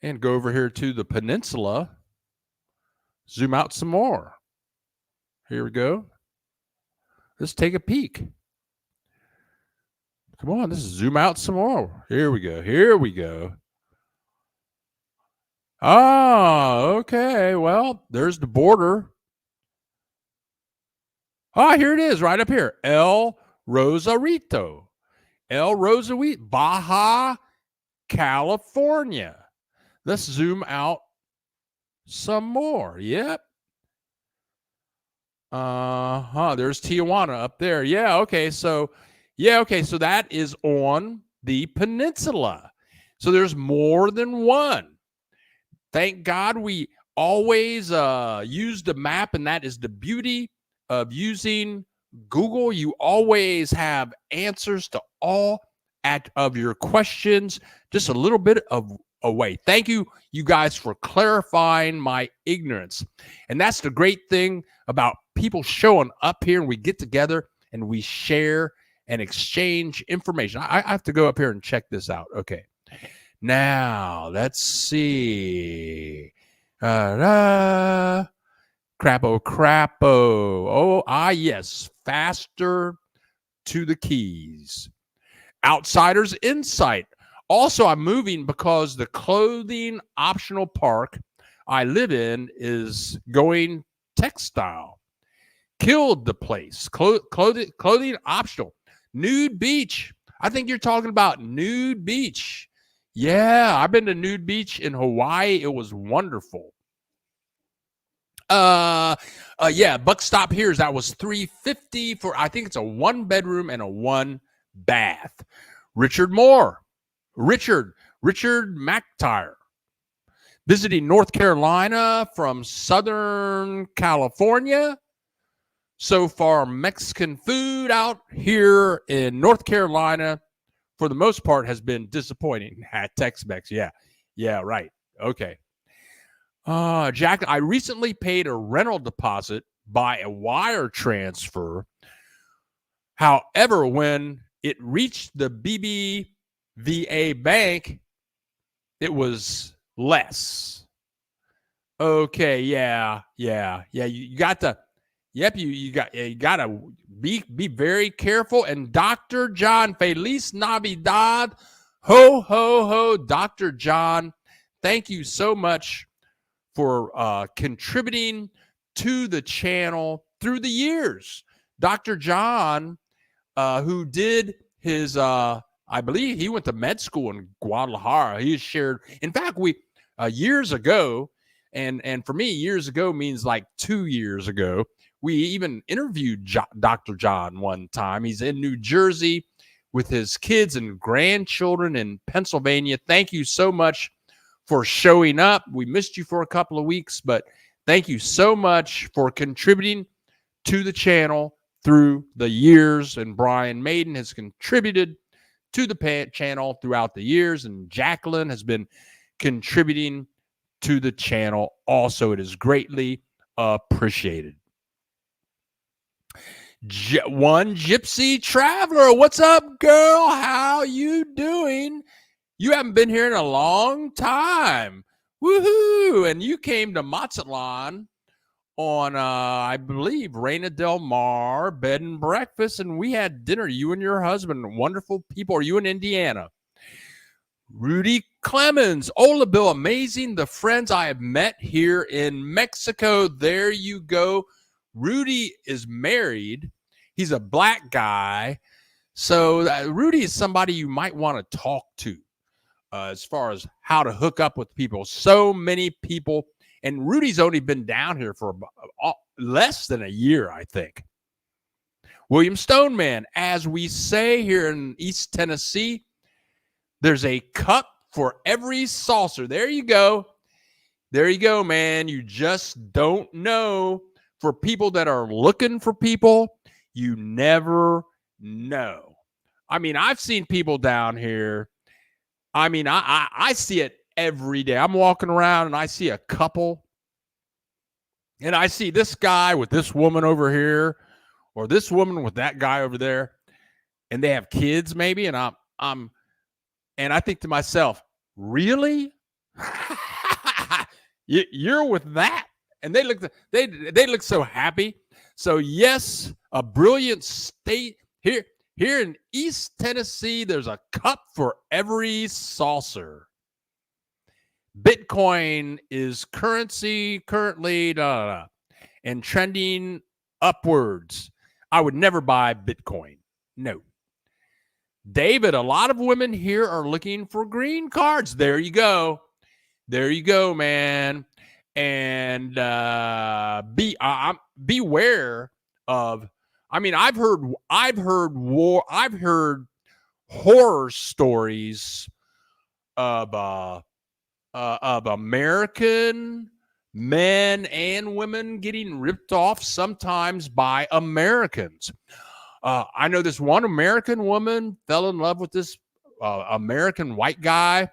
and go over here to the peninsula. Zoom out some more. Here we go. Let's take a peek. Come on, let's zoom out some more. Here we go. Here we go. Oh, okay. Well, there's the border. Here it is, right up here. El Rosarito, Baja California. Let's zoom out some more. Yep. There's Tijuana up there. Yeah, okay. So that is on the peninsula. So there's more than one. Thank God we always use the map, and that is the beauty of using Google. You always have answers to all of your questions, just a little bit of a way. Thank you guys, for clarifying my ignorance. And that's the great thing about people showing up here, and we get together and we share and exchange information. I have to go up here and check this out. Okay. Now, let's see. Crappo. Oh, yes. Faster to the keys. Outsider's Insight. Also, I'm moving because the clothing optional park I live in is going textile. Killed the place. Clothing optional. Nude Beach. I think you're talking about Nude Beach. Yeah, I've been to Nude Beach in Hawaii. It was wonderful. Yeah, Buck Stop Here's that was $350 for, I think it's a 1-bedroom and a 1-bath. Richard McTire. Visiting North Carolina from Southern California. So far, Mexican food out here in North Carolina, for the most part, has been disappointing. Tex-Mex, yeah, right. Okay. Jack, I recently paid a rental deposit by a wire transfer. However, when it reached the BBVA bank, it was less. Okay, yeah. You got to. Yep, you got to be very careful. And Dr. John, Feliz Navidad, Ho, ho, ho, Dr. John. Thank you so much for contributing to the channel through the years. Dr. John, who did his, I believe he went to med school in Guadalajara. He shared, in fact, we years ago, and for me, years ago means like 2 years ago. We even interviewed Dr. John one time. He's in New Jersey with his kids and grandchildren in Pennsylvania. Thank you so much for showing up. We missed you for a couple of weeks, but thank you so much for contributing to the channel through the years. And Brian Maiden has contributed to the channel throughout the years, and Jacqueline has been contributing to the channel also. It is greatly appreciated. One Gypsy Traveler, what's up, girl? How you doing? You haven't been here in a long time. Woohoo! And you came to Mazatlan on, I believe, Reina Del Mar, bed and breakfast, and we had dinner, you and your husband. Wonderful people. Are you in Indiana? Rudy Clemens, Ola Bill, amazing. The friends I have met here in Mexico. There you go. Rudy is married. He's a black guy. So Rudy is somebody you might want to talk to as far as how to hook up with people. So many people. And Rudy's only been down here for less than a year, I think. William Stoneman, as we say here in East Tennessee, there's a cup for every saucer. There you go. There you go, man. You just don't know. For people that are looking for people, you never know. I mean, I've seen people down here. I mean, I see it every day. I'm walking around and I see a couple, and I see this guy with this woman over here, or this woman with that guy over there, and they have kids maybe, and and I think to myself, really? You're with that? And they look so happy. So yes, a brilliant state here in East Tennessee. There's a cup for every saucer. Bitcoin is currency currently and trending upwards. I would never buy Bitcoin. No. David, a lot of women here are looking for green cards. There you go. There you go, man. And beware of. I mean, I've heard horror stories of American men and women getting ripped off sometimes by Americans. I know this one American woman fell in love with this American white guy.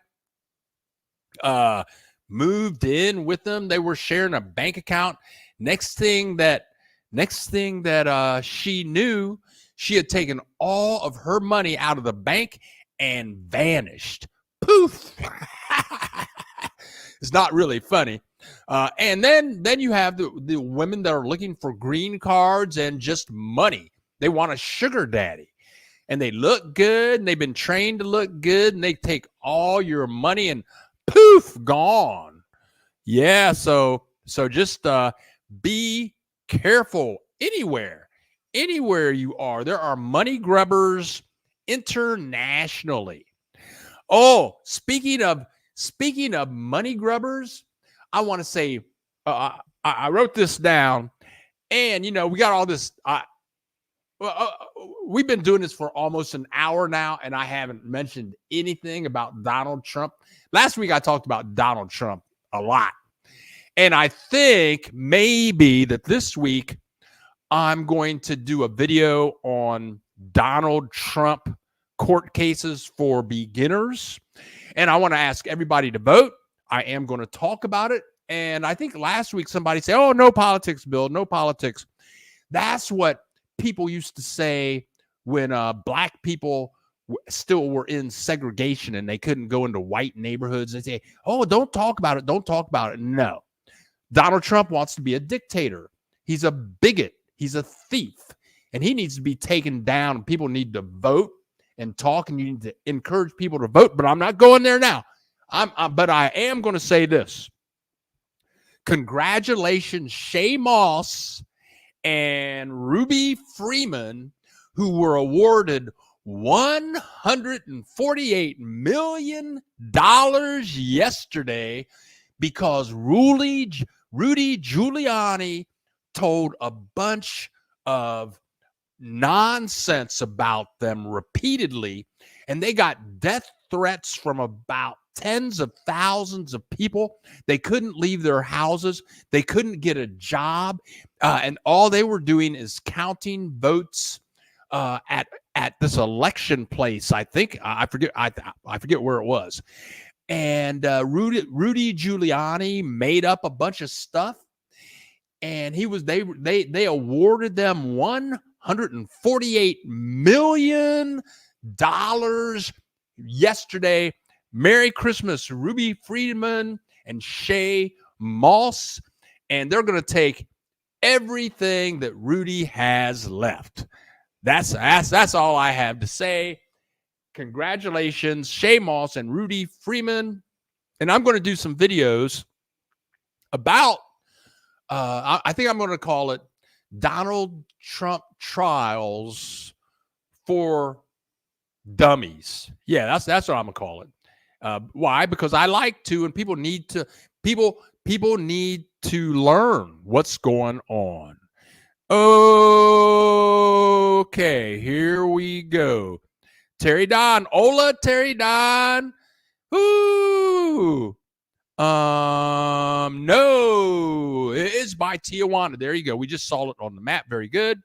Moved in with them. They were sharing a bank account. Next thing that she knew, she had taken all of her money out of the bank and vanished. Poof. It's not really funny. And then you have the women that are looking for green cards and just money. They want a sugar daddy. And they look good, and they've been trained to look good, and they take all your money and poof, gone. Yeah, so just be careful anywhere you are. There are money grubbers internationally. Oh, speaking of money grubbers, I want to say I wrote this down, and we got all this. We've been doing this for almost an hour now, and I haven't mentioned anything about Donald Trump. Last week, I talked about Donald Trump a lot. And I think maybe that this week, I'm going to do a video on Donald Trump court cases for beginners. And I want to ask everybody to vote. I am going to talk about it. And I think last week, somebody said, oh, no politics, Bill, no politics. That's what people used to say when black people still were in segregation and they couldn't go into white neighborhoods. They say, oh, don't talk about it. Don't talk about it. No. Donald Trump wants to be a dictator. He's a bigot. He's a thief. And he needs to be taken down. People need to vote and talk, and you need to encourage people to vote, but I'm not going there now. But I am going to say this. Congratulations, Shay Moss and Ruby Freeman, who were awarded $148 million yesterday because Rudy Giuliani told a bunch of nonsense about them repeatedly, and they got death threats from about tens of thousands of people. They couldn't leave their houses. They couldn't get a job. And all they were doing is counting votes at this election place. I think I forget where it was. And Rudy Giuliani made up a bunch of stuff, and they awarded them $148 million yesterday. Merry Christmas, Ruby Freeman and Shay Moss. And they're going to take everything that Rudy has left. That's all I have to say. Congratulations, Shay Moss and Rudy Freeman. And I'm going to do some videos about, I think I'm going to call it Donald Trump Trials for Dummies. Yeah, that's what I'm going to call it. Why? Because I like to, and people need to learn what's going on. Okay, here we go. Terry Don. Hola, Terry Don. Ooh. No, it is by Tijuana. There you go. We just saw it on the map. Very good.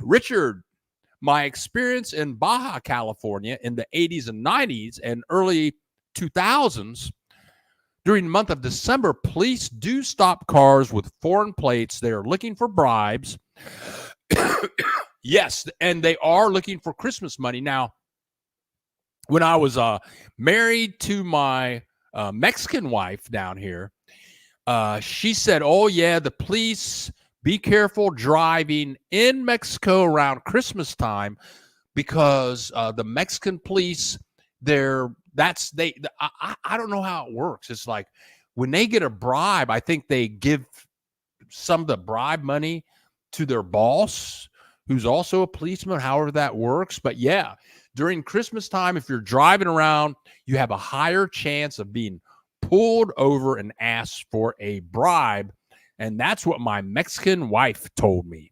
Richard. My experience in Baja California in the 80s and 90s and early 2000s, during the month of December, police do stop cars with foreign plates. They are looking for bribes. Yes, and they are looking for Christmas money. Now, when I was married to my Mexican wife down here, she said, oh, yeah, the police... Be careful driving in Mexico around Christmas time because the Mexican police, I don't know how it works. It's like when they get a bribe, I think they give some of the bribe money to their boss, who's also a policeman, however that works. But yeah, during Christmas time, if you're driving around, you have a higher chance of being pulled over and asked for a bribe. And that's what my Mexican wife told me.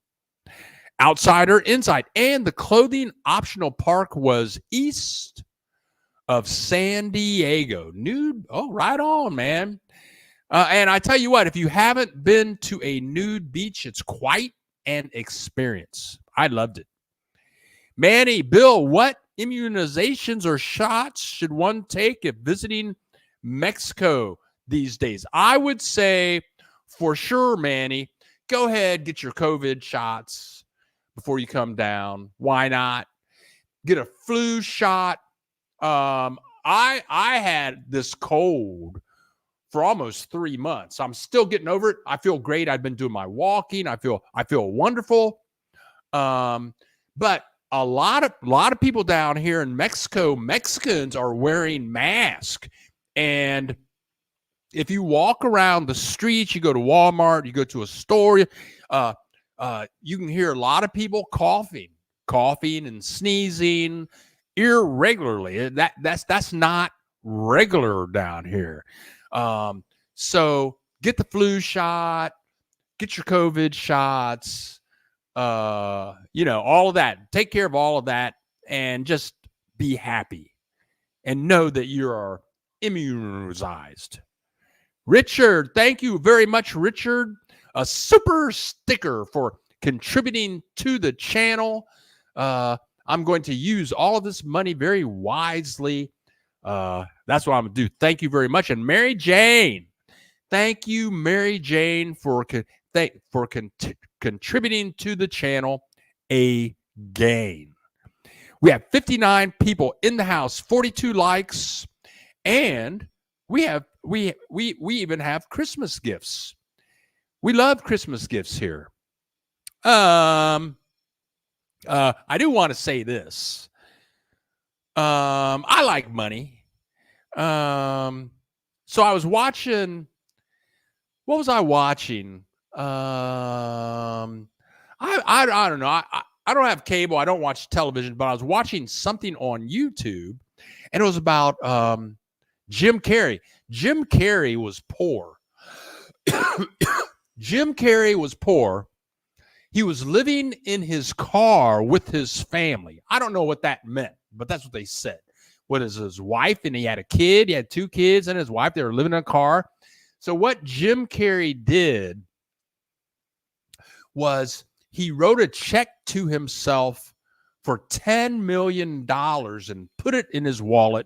Outsider, inside. And the clothing optional park was east of San Diego. Nude. Oh, right on, man. And I tell you what, if you haven't been to a nude beach, it's quite an experience. I loved it. Manny, Bill, what immunizations or shots should one take if visiting Mexico these days? I would say... For sure, Manny, go ahead, get your COVID shots before you come down. Why not? Get a flu shot. I had this cold for almost 3 months. I'm still getting over it. I feel great. I've been doing my walking. I feel wonderful. But a lot of people down here in Mexico, Mexicans are wearing masks. And if you walk around the streets, you go to Walmart, you go to a store, you can hear a lot of people coughing and sneezing irregularly. That's not regular down here. So get the flu shot, get your COVID shots, all of that. Take care of all of that and just be happy and know that you are immunized. Richard, thank you very much, Richard. A super sticker for contributing to the channel. I'm going to use all of this money very wisely. That's what I'm going to do. Thank you very much. And Mary Jane, thank you, Mary Jane, for contributing to the channel again. We have 59 people in the house, 42 likes, and we even have Christmas gifts. We love Christmas gifts here. I do want to say this. I like money. So I was watching. What was I watching? I don't know. I don't have cable. I don't watch television, but I was watching something on YouTube, and it was about Jim Carrey. Jim Carrey was poor. Jim Carrey was poor. He was living in his car with his family. I don't know what that meant, but that's what they said. What is his wife? And he had a kid. He had 2 kids and his wife. They were living in a car. So what Jim Carrey did was he wrote a check to himself for $10 million and put it in his wallet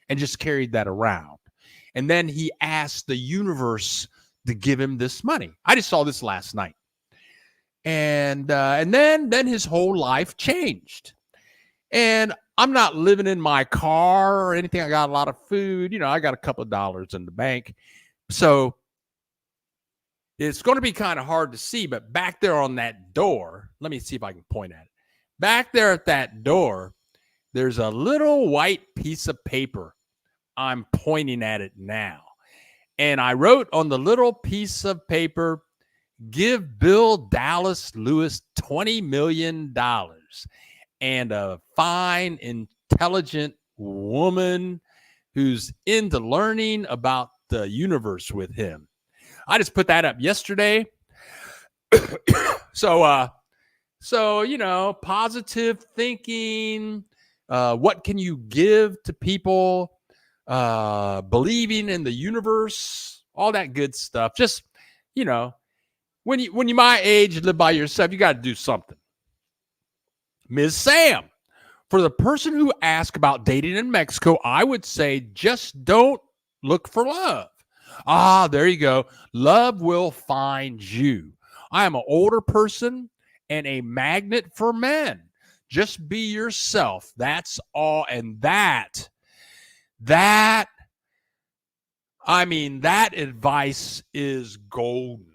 and just carried that around. And then he asked the universe to give him this money. I just saw this last night. And then his whole life changed. And I'm not living in my car or anything. I got a lot of food. You know, I got a couple of dollars in the bank. So it's going to be kind of hard to see, but back there on that door, let me see if I can point at it. Back there at that door, there's a little white piece of paper. I'm pointing at it now. And I wrote on the little piece of paper, give Bill Dallas Lewis $20 million and a fine, intelligent woman who's into learning about the universe with him. I just put that up yesterday. So, you know, positive thinking, what can you give to people, believing in the universe, all that good stuff. Just, you know, when you my age, live by yourself, you got to do something. Ms. Sam, for the person who asked about dating in Mexico, I would say just don't look for love. Ah, there you go. Love will find you. I am an older person and a magnet for men. Just be yourself. That's all. And that advice is golden.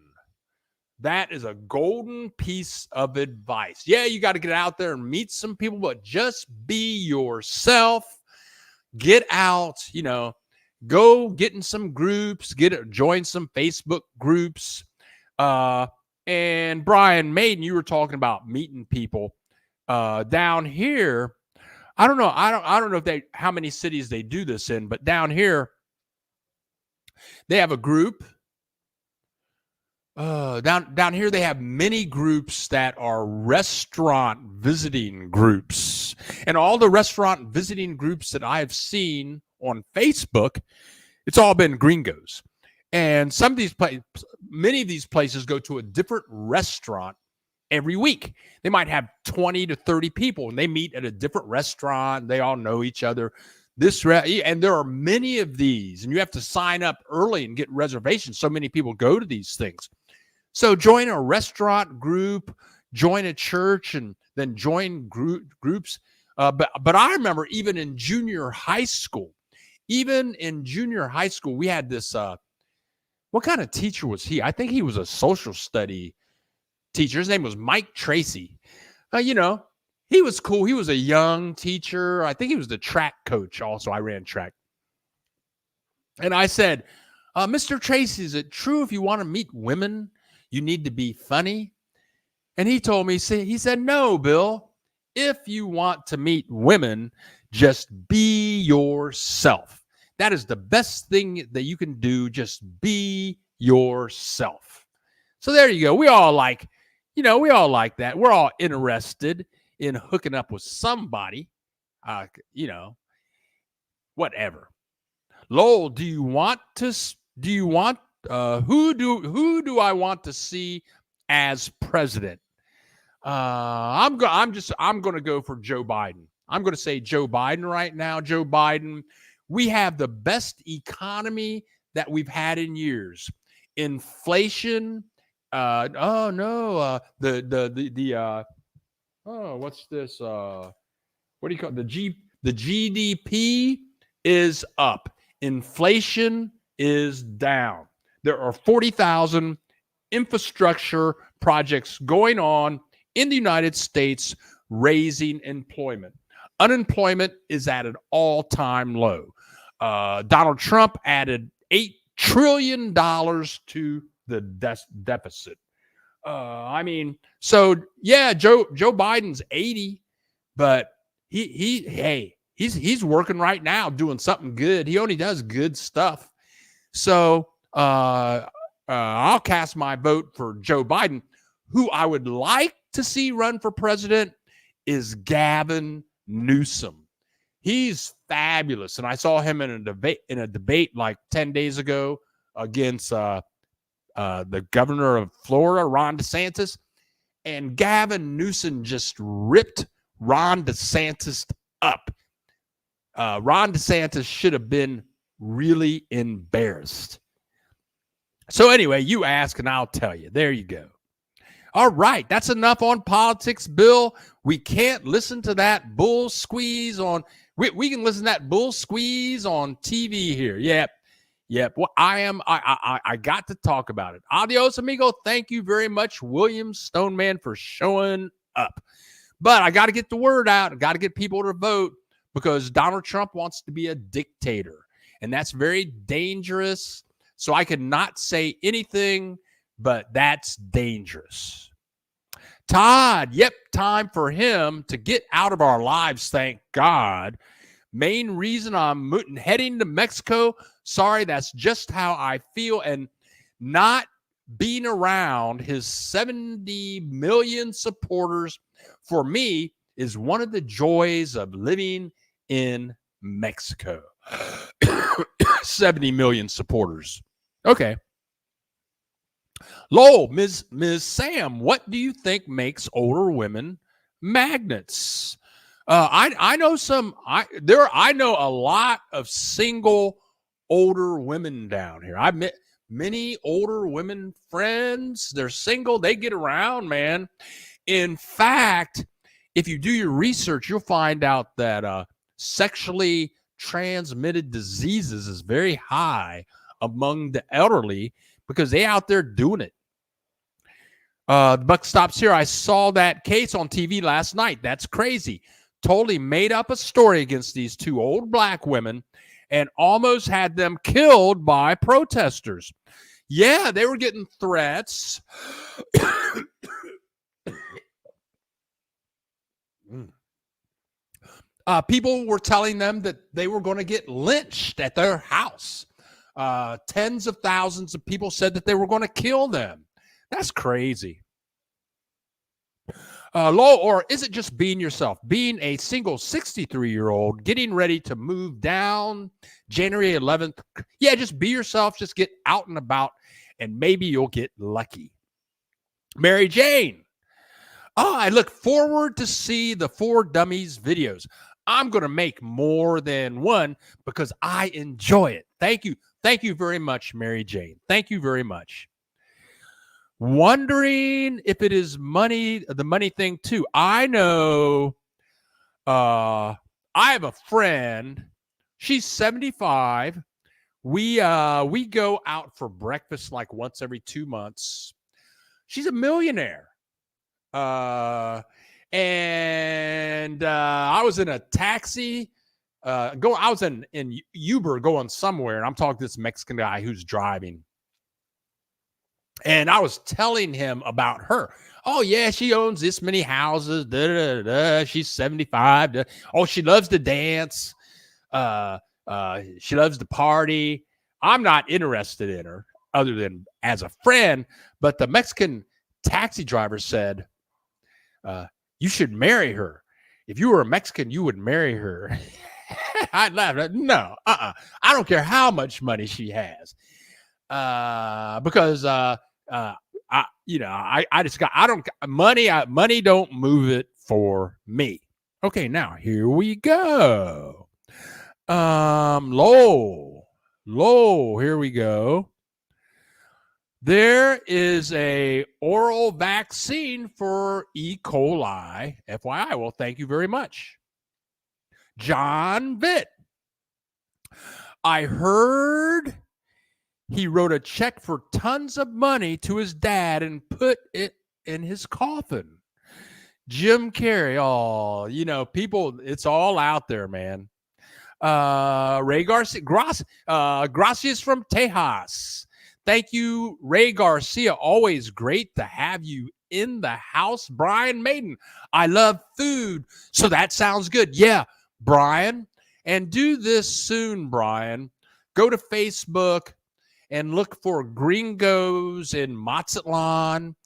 That is a golden piece of advice. Yeah, you got to get out there and meet some people, but just be yourself. Get out, you know, go get in some groups, join some Facebook groups. And Brian Maiden, you were talking about meeting people down here. I don't know. I don't know how many cities they do this in, but down here they have a group. Down here they have many groups that are restaurant visiting groups, and all the restaurant visiting groups that I've seen on Facebook, it's all been gringos. And many of these places go to a different restaurant every week. They might have 20 to 30 people, and they meet at a different restaurant. They all know each other. And there are many of these, and you have to sign up early and get reservations. So many people go to these things. So join a restaurant group, join a church, and then join groups. But I remember even in junior high school, we had this, what kind of teacher was he? I think he was a social study teacher. His name was Mike Tracy. You know, he was cool. He was a young teacher. I think he was the track coach also. I ran track. And I said, Mr. Tracy, is it true if you want to meet women, you need to be funny? And he told me, he said, no, Bill, if you want to meet women, just be yourself. That is the best thing that you can do. Just be yourself. So there you go. We all like that. We're all interested in hooking up with somebody, whatever. Lowell, who do I want to see as president? I'm going to go for Joe Biden. I'm going to say Joe Biden right now. Joe Biden, we have the best economy that we've had in years. Inflation, what's this? What do you call it? The GDP is up. Inflation is down. There are 40,000 infrastructure projects going on in the United States, raising employment. Unemployment is at an all-time low. Donald Trump added $8 trillion to the deficit. I mean, so yeah, Joe Biden's 80, but he's working right now doing something good. He only does good stuff. So I'll cast my vote for Joe Biden. Who I would like to see run for president is Gavin Newsom. He's fabulous, and I saw him in a debate like 10 days ago against the governor of Florida, Ron DeSantis, and Gavin Newsom just ripped Ron DeSantis up. Ron DeSantis should have been really embarrassed. So anyway, you ask and I'll tell you. There you go. All right, that's enough on politics, Bill. We can't listen to that bull squeeze on. We can listen to that bull squeeze on TV here. Yep. Well, I got to talk about it. Adios, amigo. Thank you very much, William Stoneman, for showing up. But I got to get the word out. I got to get people to vote because Donald Trump wants to be a dictator, and that's very dangerous. So I cannot say anything, but that's dangerous. Todd, yep, time for him to get out of our lives, thank God. Main reason I'm heading to Mexico, sorry, that's just how I feel. And not being around his 70 million supporters, for me, is one of the joys of living in Mexico. 70 million supporters. Okay. Lowell, Ms. Sam, what do you think makes older women magnets? I know I know a lot of single older women down here. I've met many older women friends. They're single. They get around, man. In fact, if you do your research, you'll find out that sexually transmitted diseases is very high among the elderly because they out there doing it. The buck stops here. I saw that case on TV last night. That's crazy. Totally made up a story against these two old black women and almost had them killed by protesters. Yeah, they were getting threats. People were telling them that they were going to get lynched at their house. Tens of thousands of people said that they were going to kill them. That's crazy. Or is it just being yourself? Being a single 63-year-old, getting ready to move down January 11th. Yeah, just be yourself. Just get out and about, and maybe you'll get lucky. Mary Jane. Oh, I look forward to see the 4 Dummies videos. I'm going to make more than one because I enjoy it. Thank you. Thank you very much, Mary Jane. Thank you very much. Wondering if it is money, the money thing too. I know I have a friend. She's 75. We go out for breakfast like once every 2 months. She's a millionaire. I was in a taxi. I was in Uber going somewhere, and I'm talking to this Mexican guy who's driving. And I was telling him about her. Oh, yeah, she owns this many houses. Da, da, da, da. She's 75. Da. Oh, she loves to dance. She loves to party. I'm not interested in her other than as a friend. But the Mexican taxi driver said, you should marry her. If you were a Mexican, you would marry her. I laughed. No, I don't care how much money she has. Because money don't move it for me. Okay, now here we go. Low, here we go. There is a oral vaccine for E. coli. FYI, well, thank you very much. John Vitt. I heard he wrote a check for tons of money to his dad and put it in his coffin. Jim Carrey. Oh, people, it's all out there, man. Ray Garcia, Gracias from Tejas. Thank you, Ray Garcia. Always great to have you in the house. Brian Maiden, I love food. So that sounds good. Yeah, Brian. And do this soon, Brian. Go to Facebook and look for Gringos in Mazatlan.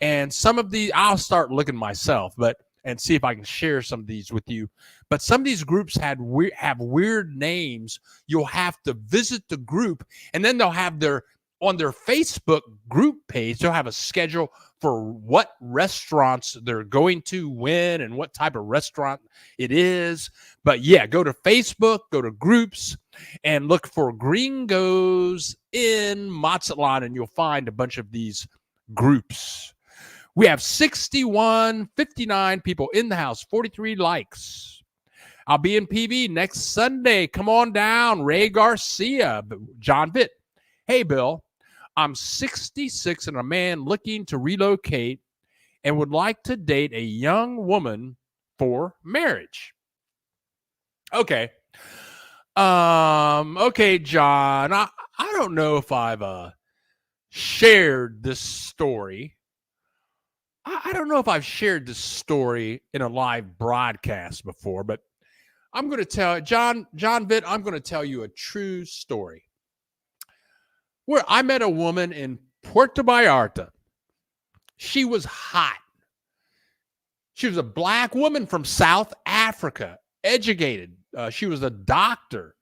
And some of these, I'll start looking myself, and see if I can share some of these with you. But some of these groups have weird names. You'll have to visit the group, and then they'll have on their Facebook group page, they'll have a schedule for what restaurants they're going to, when, and what type of restaurant it is. But yeah, go to Facebook, go to groups, and look for Gringos in Mazatlan, and you'll find a bunch of these groups. We have 59 people in the house, 43 likes. I'll be in PV next Sunday. Come on down. Ray Garcia, John Vitt. Hey, Bill, I'm 66 and a man looking to relocate and would like to date a young woman for marriage. Okay. Okay, John, I don't know if I've shared this story. I don't know if I've shared this story in a live broadcast before, but I'm going to tell John Vitt, I'm going to tell you a true story. Where I met a woman in Puerto Vallarta. She was hot. She was a black woman from South Africa, educated. She was a doctor.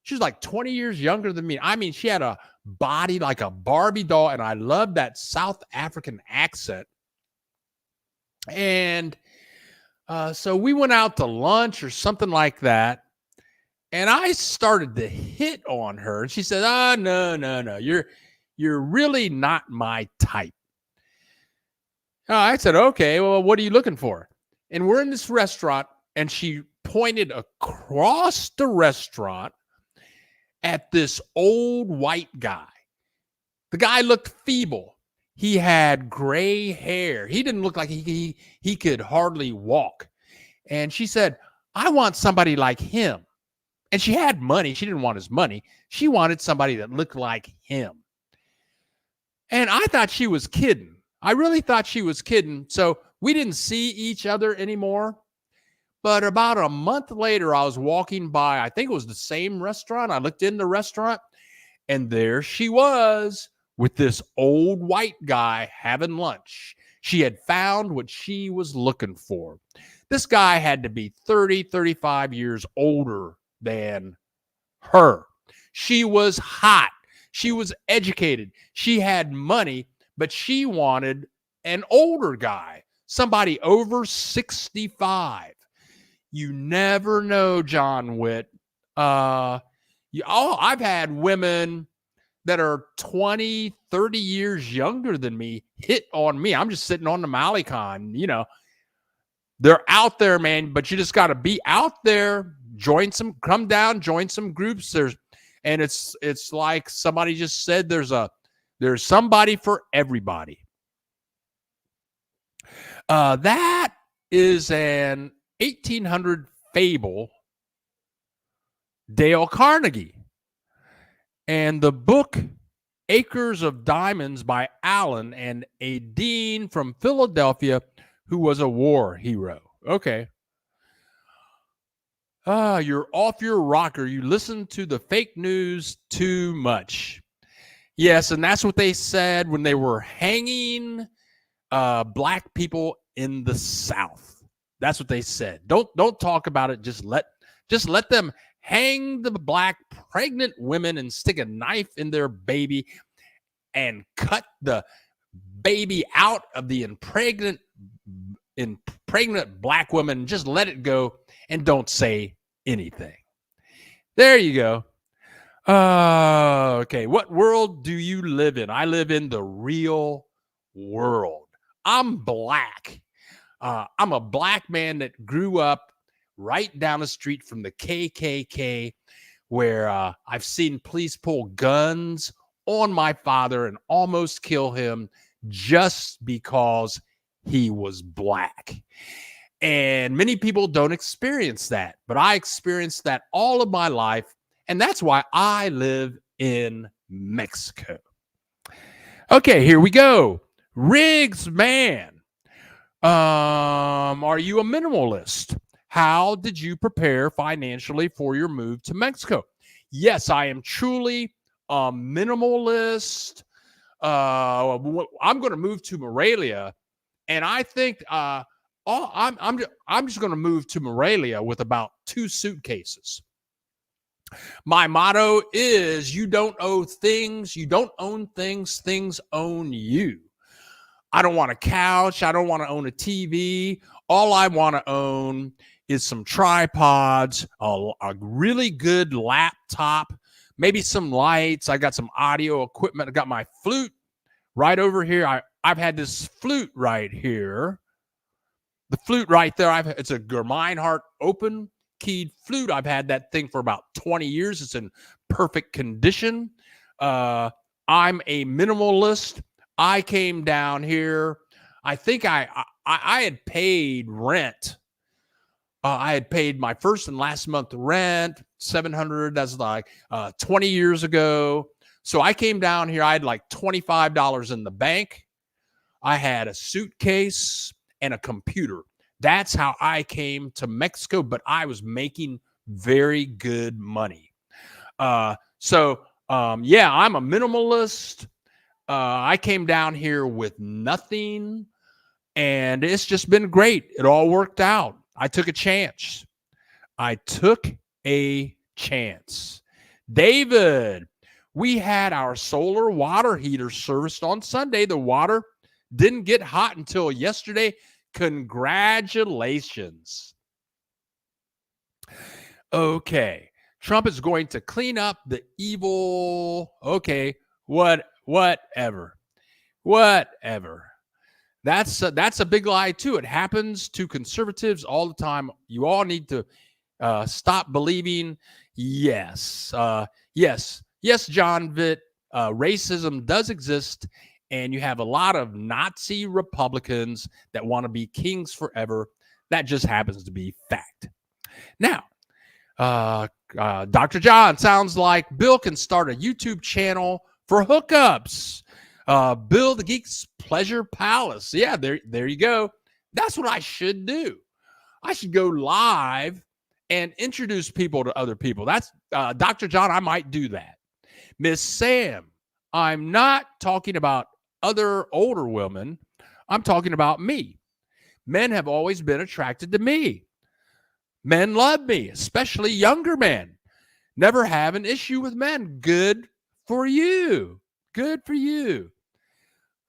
She was like 20 years younger than me. I mean, she had a body like a Barbie doll, and I loved that South African accent. And so we went out to lunch or something like that. And I started to hit on her. And she said, no. You're really not my type. I said, okay, well, what are you looking for? And we're in this restaurant, and she pointed across the restaurant at this old white guy. The guy looked feeble. He had gray hair. He didn't look like he could hardly walk. And she said, I want somebody like him. And she had money. She didn't want his money. She wanted somebody that looked like him. And I thought she was kidding. I really thought she was kidding. So we didn't see each other anymore. But about a month later, I was walking by, I think it was the same restaurant. I looked in the restaurant, and there she was with this old white guy having lunch. She had found what she was looking for. This guy had to be 30, 35 years older than her. She was hot. She was educated. She had money, but she wanted an older guy, somebody over 65. You never know, John Witt. I've had women that are 20, 30 years younger than me hit on me. I'm just sitting on the Malecon, They're out there, man, but you just got to be out there, come down, join some groups. It's like somebody just said, there's somebody for everybody. That is an 1800 fable, Dale Carnegie. And the book, Acres of Diamonds by Allen, and a dean from Philadelphia who was a war hero. Okay. You're off your rocker. You listen to the fake news too much. Yes, and that's what they said when they were hanging black people in the South. That's what they said. Don't talk about it. Just let them hang the black pregnant women and stick a knife in their baby and cut the baby out of the impregnant black woman. Just let it go and don't say anything. There you go. Okay. What world do you live in? I live in the real world. I'm black. I'm a black man that grew up right down the street from the KKK, where I've seen police pull guns on my father and almost kill him just because he was black. And many people don't experience that, but I experienced that all of my life. And that's why I live in Mexico. Okay, here we go. Riggs, man. Are you a minimalist? How did you prepare financially for your move to Mexico? Yes, I am truly a minimalist. I'm going to move to Morelia, and I think I'm just going to move to Morelia with about 2 suitcases. My motto is you don't own things, things own you. I don't want a couch, I don't want to own a TV. All I want to own is some tripods, a really good laptop, maybe some lights. I got some audio equipment. I got my flute right over here. I've had this flute right here. The flute right there, it's a Gemeinhardt open keyed flute. I've had that thing for about 20 years. It's in perfect condition. I'm a minimalist. I came down here. I think I had paid rent. I had paid my first and last month rent, $700. That's like 20 years ago. So I came down here. I had like $25 in the bank. I had a suitcase and a computer. That's how I came to Mexico, but I was making very good money. Yeah, I'm a minimalist. I came down here with nothing, and it's just been great. It all worked out. I took a chance. David, we had our solar water heater serviced on Sunday. The water didn't get hot until yesterday. Congratulations. Okay. Trump is going to clean up the evil. Okay. Whatever. That's a big lie too. It happens to conservatives all the time. You all need to stop believing. Yes, John Vitt. Racism does exist, and you have a lot of Nazi Republicans that want to be kings forever. That just happens to be fact. Now, Dr. John, sounds like Bill can start a YouTube channel for hookups. Bill the Geek's Pleasure Palace. Yeah, there you go. That's what I should do. I should go live and introduce people to other people. That's Dr. John, I might do that. Miss Sam, I'm not talking about other older women. I'm talking about me. Men have always been attracted to me. Men love me, especially younger men. Never have an issue with men. Good for you. Good for you.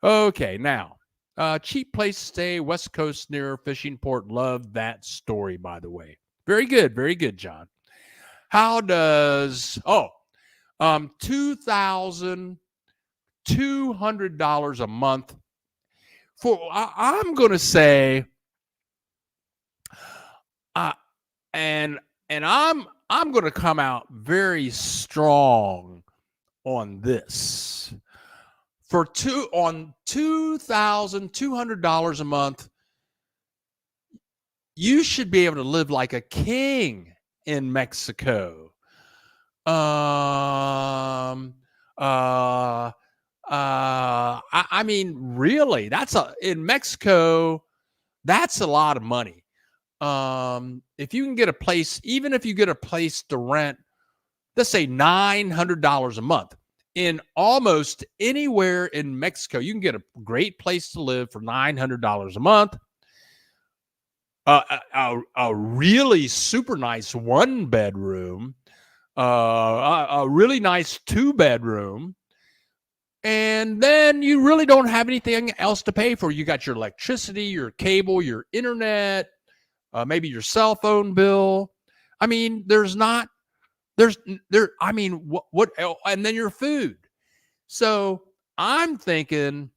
Okay, now, cheap place to stay, West Coast near fishing port. Love that story, by the way. Very good, John. How does, $2,200 a month for, I'm going to say, and I'm going to come out very strong on this. For $2,200 a month, you should be able to live like a king in Mexico. I mean, really, in Mexico, that's a lot of money. If you can get a place, even if you get a place to rent, let's say $900 a month, in almost anywhere in Mexico, you can get a great place to live for $900 a month. A really super nice 1-bedroom, a really nice 2-bedroom, and then you really don't have anything else to pay for. You got your electricity, your cable, your internet, maybe your cell phone bill. I mean, what, and then your food. So I'm thinking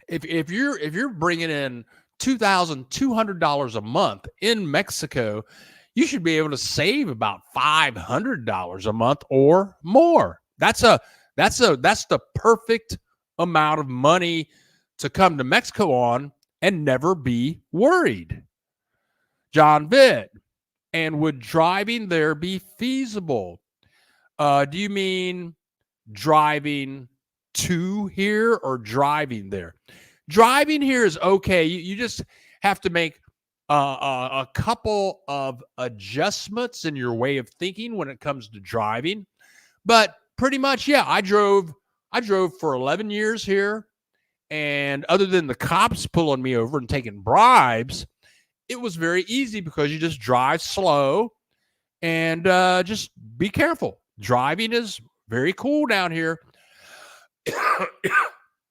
if you're bringing in $2,200 a month in Mexico, you should be able to save about $500 a month or more. That's the perfect amount of money to come to Mexico on and never be worried? John Vitt. And would driving there be feasible? Do you mean driving to here or driving there? Driving here is okay. You just have to make a couple of adjustments in your way of thinking when it comes to driving. But pretty much, yeah, I drove for 11 years here. And other than the cops pulling me over and taking bribes, it was very easy because you just drive slow and just be careful. Driving is very cool down here.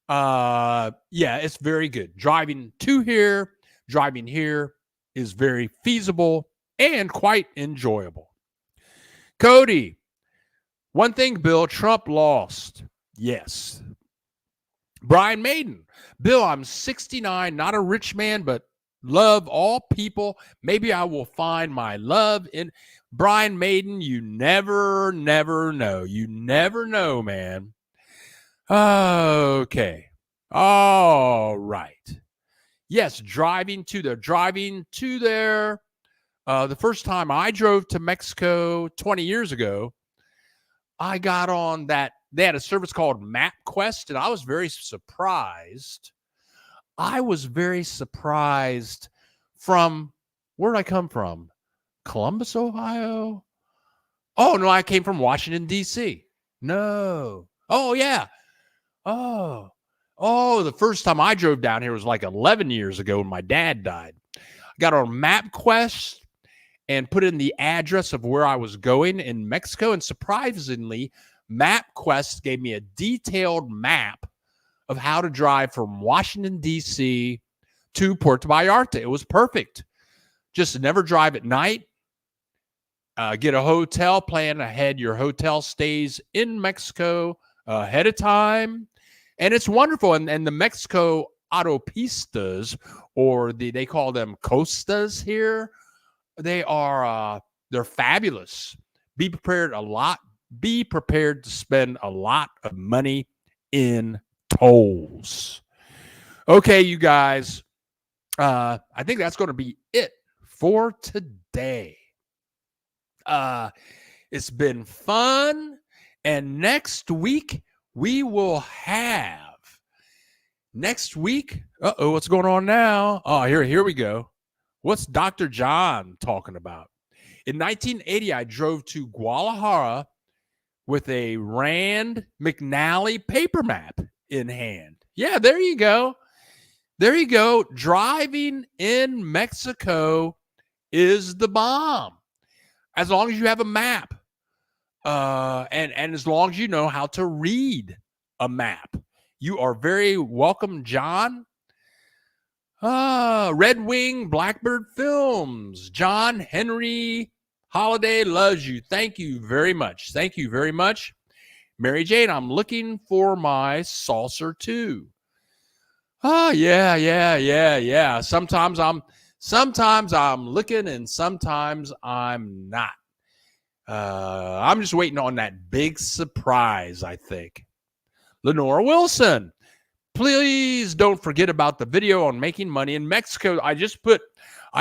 Yeah, it's very good. Driving to here, driving here is very feasible and quite enjoyable. Cody, one thing, Bill, Trump lost. Yes. Brian Maiden, Bill, I'm 69, not a rich man, but love all people. Maybe I will find my love in Brian Maiden. You never know. You never know, man. Okay. All right. Yes, driving to there. The first time I drove to Mexico 20 years ago, I got on that. They had a service called MapQuest, and I was very surprised. From where did I come from? Columbus, Ohio? Oh, no, I came from Washington, D.C. No. Oh, yeah. Oh, the first time I drove down here was like 11 years ago when my dad died. I got on MapQuest and put in the address of where I was going in Mexico. And surprisingly, MapQuest gave me a detailed map of how to drive from Washington, D.C. to Puerto Vallarta. It was perfect. Just never drive at night. Get a hotel, plan ahead your hotel stays in Mexico ahead of time. And it's wonderful. And the Mexico autopistas, or they call them costas here, they're fabulous. Be prepared to spend a lot of money in tolls. Okay, you guys. I think that's going to be it for today. It's been fun. And next week, we will have. What's going on now? Oh, here we go. What's Dr. John talking about? In 1980, I drove to Guadalajara with a Rand McNally paper map in hand. Yeah, there you go. Driving in Mexico is the bomb. As long as you have a map. And as long as you know how to read a map. You are very welcome, John. Red Wing Blackbird Films. John Henry Holiday loves you. Thank you very much. Mary Jane, I'm looking for my saucer too. Oh, yeah. Sometimes I'm looking and sometimes I'm not. I'm just waiting on that big surprise, I think. Lenora Wilson, please don't forget about the video on making money in Mexico. I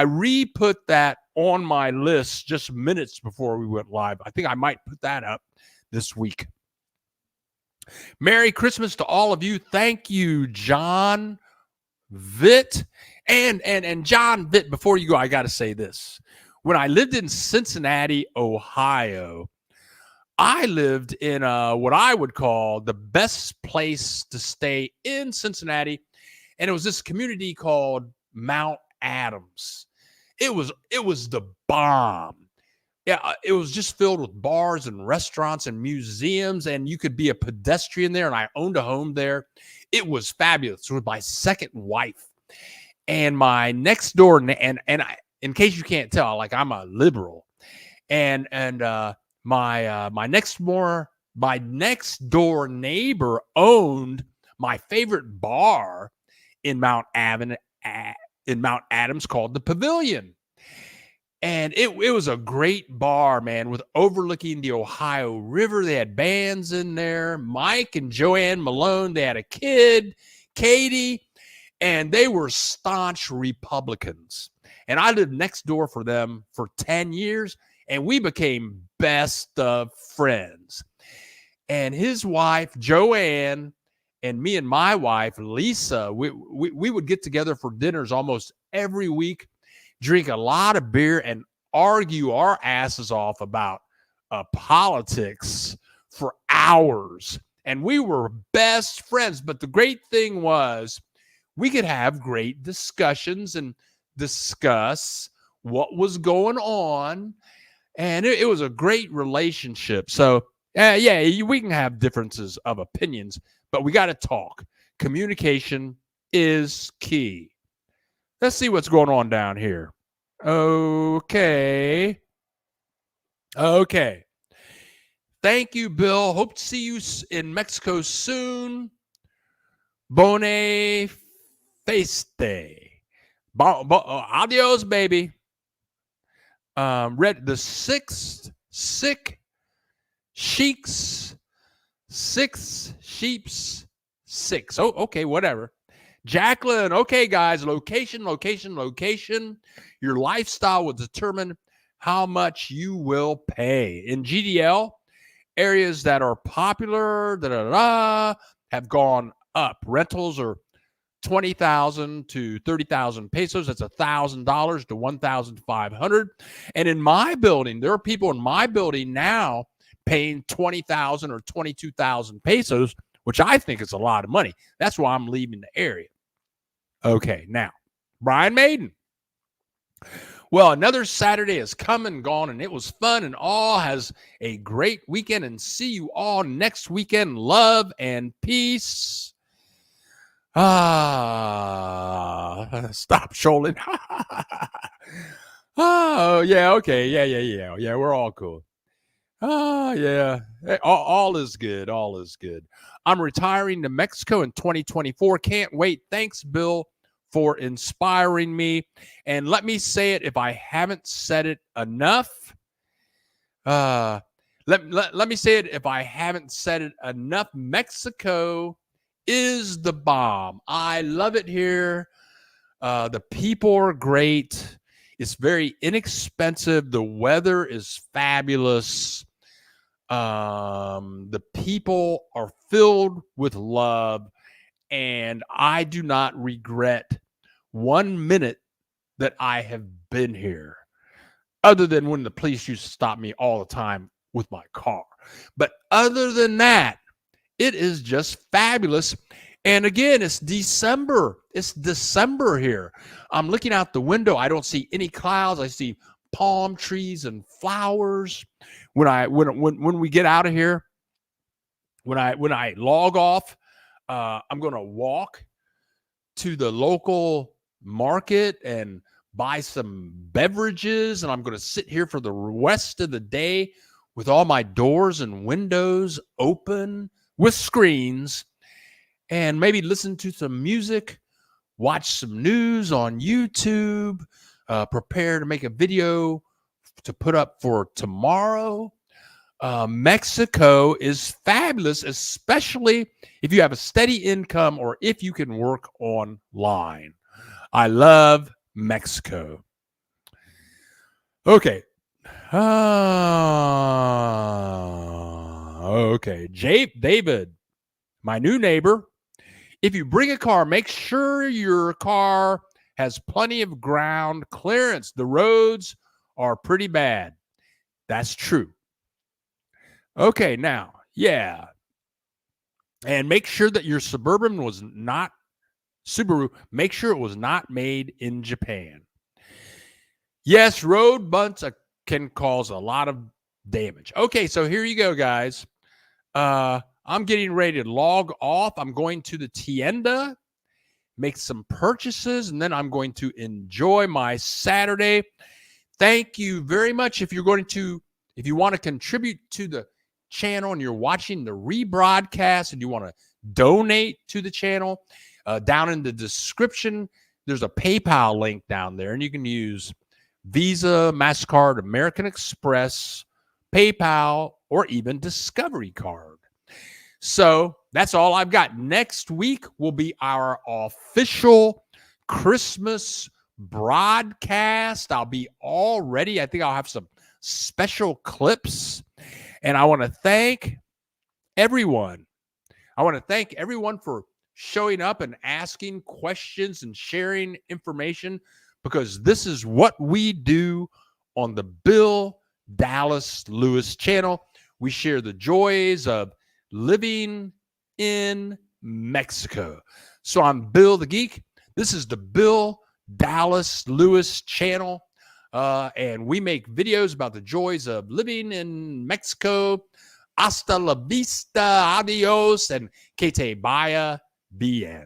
re-put that on my list just minutes before we went live. I think I might put that up this week. Merry Christmas to all of you. Thank you, John Vitt. And John Vitt, before you go, I got to say this. When I lived in Cincinnati, Ohio, I lived in what I would call the best place to stay in Cincinnati. And it was this community called Mount Adams. It was the bomb. Yeah, it was just filled with bars and restaurants and museums, and you could be a pedestrian there. And I owned a home there. It was fabulous. It was my second wife. And my next door, and I, in case you can't tell, like I'm a liberal, and my next door neighbor owned my favorite bar in Mount Adams called the Pavilion. And it was a great bar, man, with overlooking the Ohio River. They had bands in there, Mike and Joanne Malone. They had a kid, Katie. and they were staunch Republicans. And I lived next door for them for 10 years, and we became best of friends. And his wife, Joanne, and me and my wife, Lisa, we would get together for dinners almost every week, drink a lot of beer, and argue our asses off about politics for hours. And we were best friends. But the great thing was we could have great discussions and discuss what was going on. And it was a great relationship. So, we can have differences of opinions, but we got to talk. Communication is key. Let's see what's going on down here. Okay. Thank you, Bill. Hope to see you in Mexico soon. Bone feste. Adios, baby. Read the six sheeps. Oh, okay, whatever. Jacqueline, okay, guys, location. Your lifestyle will determine how much you will pay. In GDL, areas that are popular, have gone up. Rentals are 20,000 to 30,000 pesos. That's $1,000 to 1,500. And in my building, there are people in my building now paying 20,000 or 22,000 pesos, which I think is a lot of money. That's why I'm leaving the area. Okay, now, Brian Maiden. Well, another Saturday has come and gone, and it was fun, and all has a great weekend, and see you all next weekend. Love and peace. Stop trolling. Oh, yeah, okay. Yeah, we're all cool. Yeah. All is good. I'm retiring to Mexico in 2024. Can't wait. Thanks, Bill, for inspiring me. And let me say it if I haven't said it enough. Let me say it if I haven't said it enough. Mexico is the bomb. I love it here. The people are great. It's very inexpensive. The weather is fabulous. The people are filled with love, and I do not regret 1 minute that I have been here, other than when the police used to stop me all the time with my car. But other than that, it is just fabulous. And again, it's December. It's December here. I'm looking out the window. I don't see any clouds. I see palm trees and flowers. When we get out of here, when I log off, I'm going to walk to the local market and buy some beverages, and I'm going to sit here for the rest of the day with all my doors and windows open with screens, and maybe listen to some music, watch some news on YouTube, prepare to make a video to put up for tomorrow. Mexico is fabulous, especially if you have a steady income or if you can work online. I love Mexico. Okay. Okay. David, my new neighbor. If you bring a car, make sure your car has plenty of ground clearance. The roads are pretty bad. That's true. Okay, now, yeah. And make sure that your Suburban was not Subaru. Make sure it was not made in Japan. Yes, road bumps can cause a lot of damage. Okay, so here you go, guys. I'm getting ready to log off. I'm going to the tienda, make some purchases, and then I'm going to enjoy my Saturday. Thank you very much. If you want to contribute to the channel and you're watching the rebroadcast and you want to donate to the channel, down in the description, there's a PayPal link down there, and you can use Visa, MasterCard, American Express, PayPal, or even Discovery Card. So that's all I've got. Next week will be our official Christmas broadcast. I'll be all ready. I think I'll have some special clips. And I want to thank everyone. I want to thank everyone for showing up and asking questions and sharing information, because this is what we do on the Bill Dallas Lewis channel. We share the joys of living in Mexico. So I'm Bill the Geek. This is the Bill Dallas Lewis channel. And we make videos about the joys of living in Mexico. Hasta la vista, adios, and que te vaya bien.